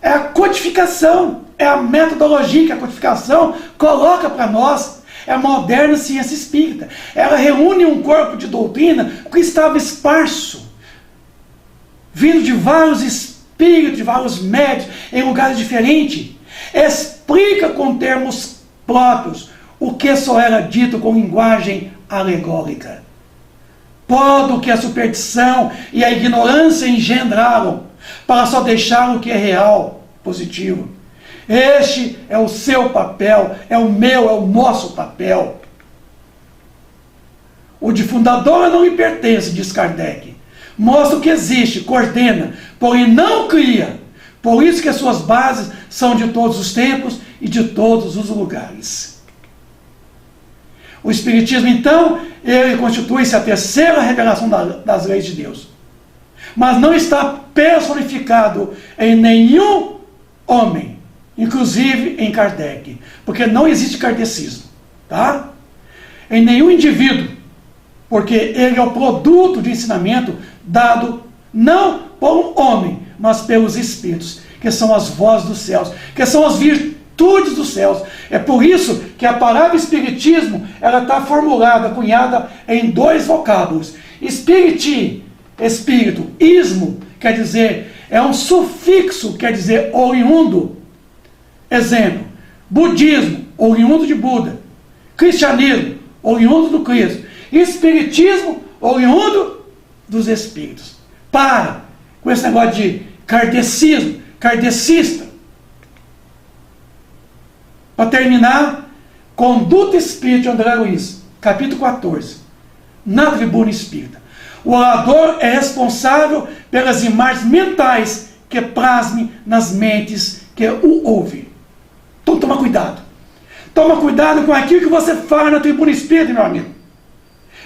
É a codificação, é a metodologia que a codificação coloca para nós. É a moderna ciência espírita. Ela reúne um corpo de doutrina que estava esparso, vindo de vários espíritos, de vários médios, em lugares diferentes. Explica com termos próprios o que só era dito com linguagem alegórica. Pode o que a superstição e a ignorância engendraram, para só deixar o que é real, positivo. Este é o seu papel, é o meu, é o nosso papel. O de fundador não lhe pertence, diz Kardec. Mostra o que existe, coordena, porém não cria. Por isso que as suas bases são de todos os tempos e de todos os lugares. O Espiritismo, então, ele constitui-se a terceira revelação das leis de Deus. Mas não está personificado em nenhum homem, inclusive em Kardec, porque não existe kardecismo, tá? Em nenhum indivíduo, porque ele é o produto de ensinamento dado não por um homem, mas pelos espíritos, que são as vozes dos céus, que são as virtudes dos céus. É por isso que a palavra espiritismo, ela está formulada, cunhada em dois vocábulos. Espírito, ismo, quer dizer, é um sufixo, quer dizer oriundo. Exemplo, budismo, oriundo de Buda. Cristianismo, oriundo do Cristo. Espiritismo, oriundo dos espíritos. Para com esse negócio de kardecismo, kardecista. Para terminar, Conduta Espírita de André Luiz, capítulo 14. Na tribuna espírita. O orador é responsável pelas imagens mentais que plasmem nas mentes que o ouvem. Então toma cuidado. Toma cuidado com aquilo que você fala na tribuna espírita, meu amigo.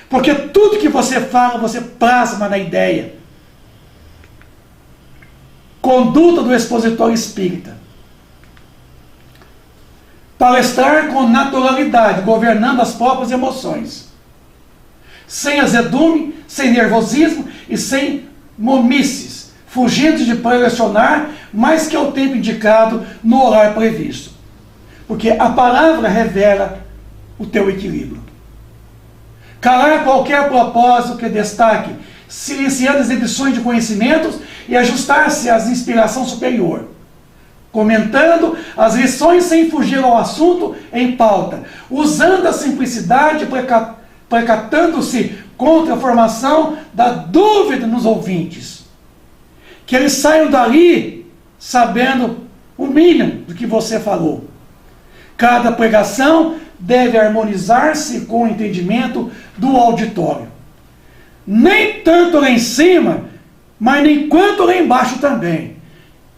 Porque tudo que você fala, você plasma na ideia. Conduta do expositor espírita. Palestrar com naturalidade, governando as próprias emoções. Sem azedume, sem nervosismo e sem momices, fugindo de pressionar mais que ao tempo indicado no horário previsto. Porque a palavra revela o teu equilíbrio. Calar qualquer propósito que destaque, silenciando as exibições de conhecimentos e ajustar-se às inspiração superior. Comentando as lições sem fugir ao assunto em pauta, usando a simplicidade, precatando-se contra a formação da dúvida nos ouvintes. Que eles saiam dali sabendo o mínimo do que você falou. Cada pregação deve harmonizar-se com o entendimento do auditório. Nem tanto lá em cima, mas nem quanto lá embaixo também.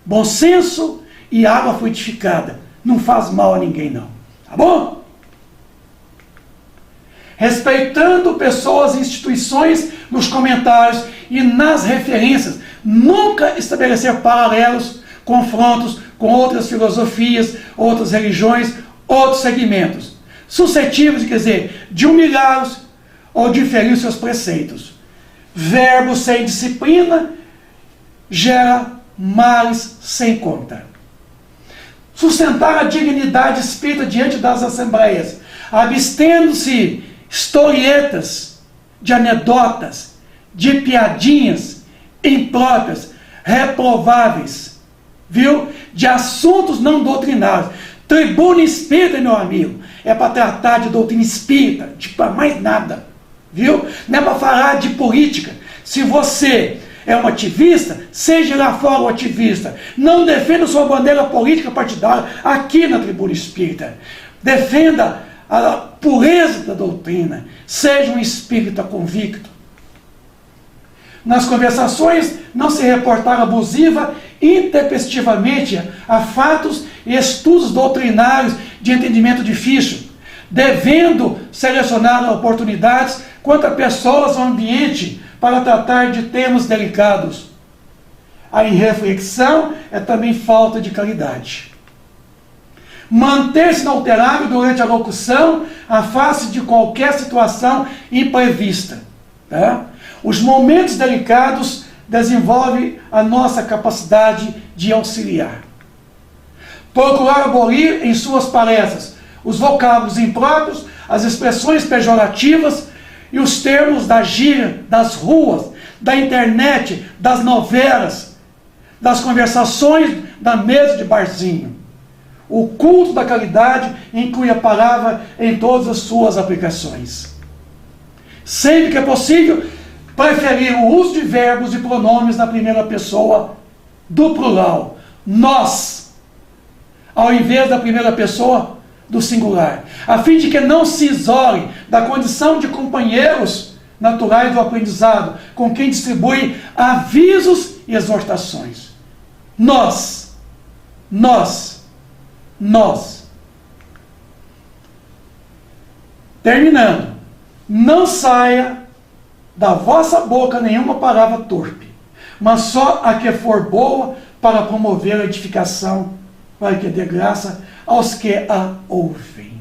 Bom senso e água frutificada. Não faz mal a ninguém, não. Tá bom? Respeitando pessoas e instituições nos comentários e nas referências. Nunca estabelecer paralelos, confrontos com outras filosofias, outras religiões, outros segmentos. Suscetíveis, quer dizer, de humilhá-los ou de ferir seus preceitos. Verbo sem disciplina gera males sem conta. Sustentar a dignidade espírita diante das assembleias, abstendo-se historietas, de anedotas, de piadinhas impróprias, reprováveis, viu? De assuntos não doutrinários. Tribuna espírita, meu amigo, é para tratar de doutrina espírita, de para mais nada, viu? Não é para falar de política. Se você é um ativista, seja lá fora um ativista. Não defenda sua bandeira política partidária aqui na tribuna espírita. Defenda a pureza da doutrina. Seja um espírita convicto. Nas conversações, não se reportar abusiva intempestivamente a fatos e estudos doutrinários de entendimento difícil, devendo selecionar oportunidades quanto a pessoas ou ambiente para tratar de temas delicados. A irreflexão é também falta de caridade. Manter-se inalterável durante a locução, à face de qualquer situação imprevista. Tá? Os momentos delicados desenvolvem a nossa capacidade de auxiliar. procurar abolir em suas palestras os vocábulos impróprios, as expressões pejorativas e os termos da gíria, das ruas, da internet, das novelas, das conversações da mesa de barzinho. O culto da caridade inclui a palavra em todas as suas aplicações. Sempre que é possível, preferir o uso de verbos e pronomes na primeira pessoa do plural, nós, ao invés da primeira pessoa do singular, a fim de que não se isole da condição de companheiros naturais do aprendizado, com quem distribui avisos e exortações. Nós. Terminando, não saia da vossa boca nenhuma palavra torpe, mas só a que for boa para promover a edificação, para que dê graça aos que a ouvem.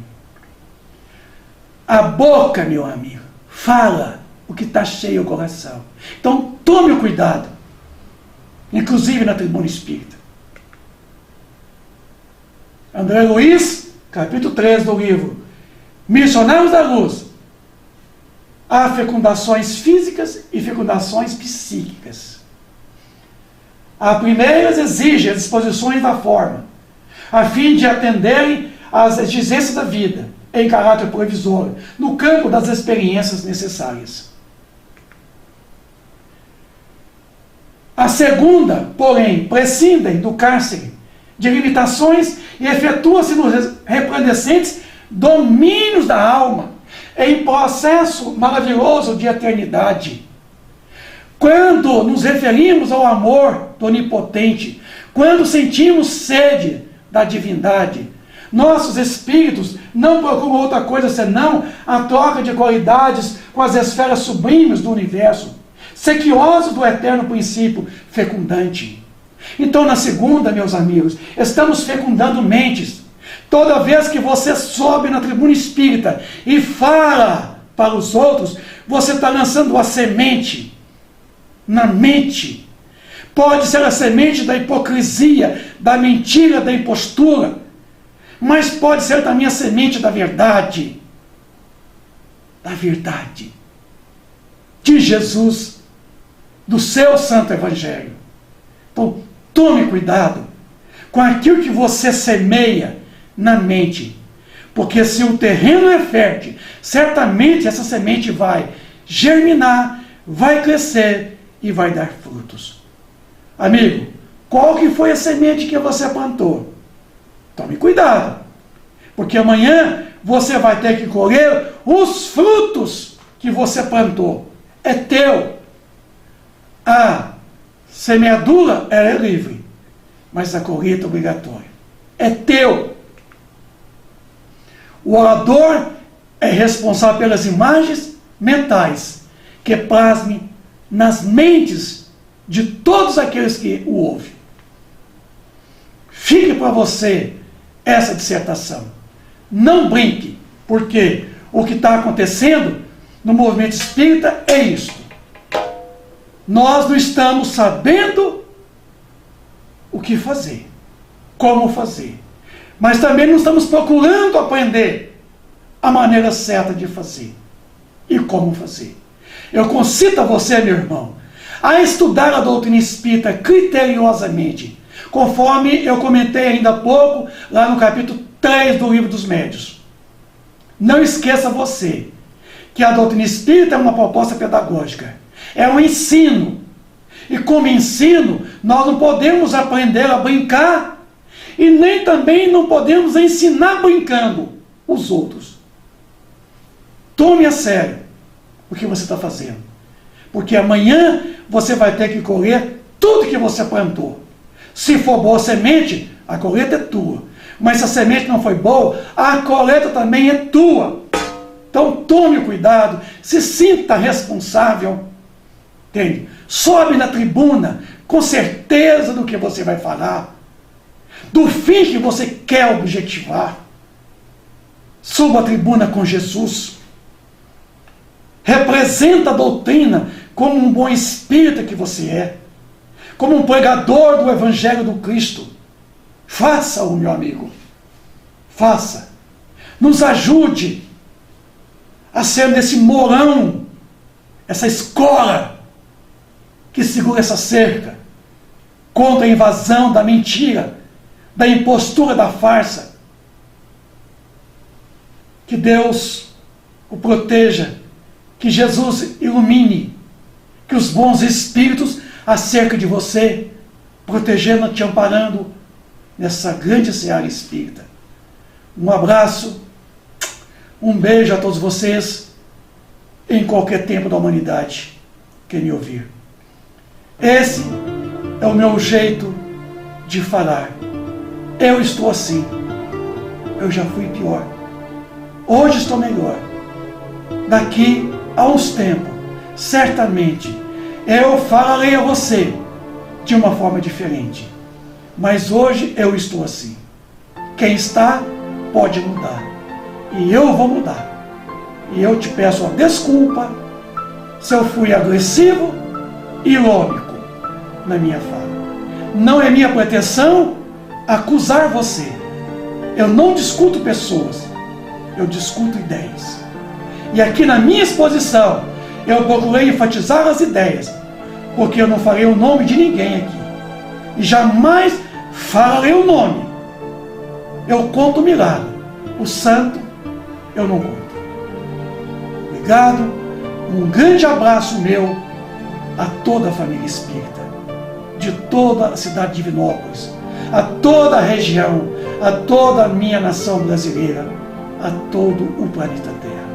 A boca, meu amigo, fala o que está cheio o coração. Então tome o cuidado, inclusive na tribuna espírita. André Luiz, capítulo 3 do livro Missionários da Luz. Há fecundações físicas e fecundações psíquicas. A primeiras exige as disposições da forma, a fim de atenderem às exigências da vida, em caráter provisório, no campo das experiências necessárias. A segunda, porém, prescindem do cárcere de limitações e efetua-se nos resplandecentes domínios da alma, em processo maravilhoso de eternidade. Quando nos referimos ao amor do Onipotente, quando sentimos sede da divindade, nossos espíritos não procuram outra coisa senão a troca de qualidades com as esferas sublimes do universo, sequiosos do eterno princípio fecundante. Então, na segunda, meus amigos, estamos fecundando mentes. Toda vez que você sobe na tribuna espírita e fala para os outros, você está lançando a semente na mente. Pode ser a semente da hipocrisia, da mentira, da impostura, mas pode ser também a semente da verdade. Da verdade. De Jesus, do seu santo evangelho. Então, tome cuidado com aquilo que você semeia na mente, porque se o terreno é fértil, certamente essa semente vai germinar, vai crescer e vai dar frutos. Amigo, qual que foi a semente que você plantou? Tome cuidado, porque amanhã você vai ter que colher os frutos que você plantou. É teu. A semeadura ela é livre, mas a colheita é obrigatória. É teu. O orador é responsável pelas imagens mentais que plasmem nas mentes de todos aqueles que o ouvem. Fique para você essa dissertação. Não brinque, porque o que está acontecendo no movimento espírita é isto. Nós não estamos sabendo o que fazer, como fazer. Mas também não estamos procurando aprender a maneira certa de fazer e como fazer. Eu concito a você, meu irmão, a estudar a doutrina espírita criteriosamente, conforme eu comentei ainda há pouco, lá no capítulo 3 do Livro dos Médiuns. Não esqueça você que a doutrina espírita é uma proposta pedagógica, é um ensino. E como ensino, nós não podemos aprender a brincar e nem também não podemos ensinar brincando os outros. Tome a sério o que você está fazendo, porque amanhã você vai ter que colher tudo que você plantou. Se for boa semente, a colheita é tua. Mas se a semente não foi boa, a colheita também é tua. Então tome cuidado, se sinta responsável. Entende? Sobe na tribuna com certeza do que você vai falar, do fim que você quer objetivar. Suba a tribuna com Jesus. Representa a doutrina como um bom espírita que você é, como um pregador do Evangelho do Cristo. Faça-o, meu amigo. Faça. Nos ajude a ser desse morão, essa escola que segura essa cerca contra a invasão da mentira, da impostura, da farsa. Que Deus o proteja, que Jesus ilumine, que os bons espíritos acerca de você, protegendo, te amparando nessa grande seara espírita. Um abraço, um beijo a todos vocês, em qualquer tempo da humanidade que me ouvir. Esse é o meu jeito de falar. Eu estou assim. Eu já fui pior. Hoje estou melhor. Daqui a uns tempos, certamente, eu falarei a você de uma forma diferente. Mas hoje eu estou assim. Quem está, pode mudar. E eu vou mudar. E eu te peço uma desculpa se eu fui agressivo e irônico na minha fala. Não é minha pretensão acusar você. Eu não discuto pessoas. Eu discuto ideias. E aqui na minha exposição, eu procurei enfatizar as ideias, porque eu não farei o nome de ninguém aqui. E jamais falarei o nome. Eu conto o milagre. O santo, eu não conto. Obrigado. Um grande abraço meu a toda a família espírita, de toda a cidade de Divinópolis, a toda a região, a toda a minha nação brasileira, a todo o planeta Terra.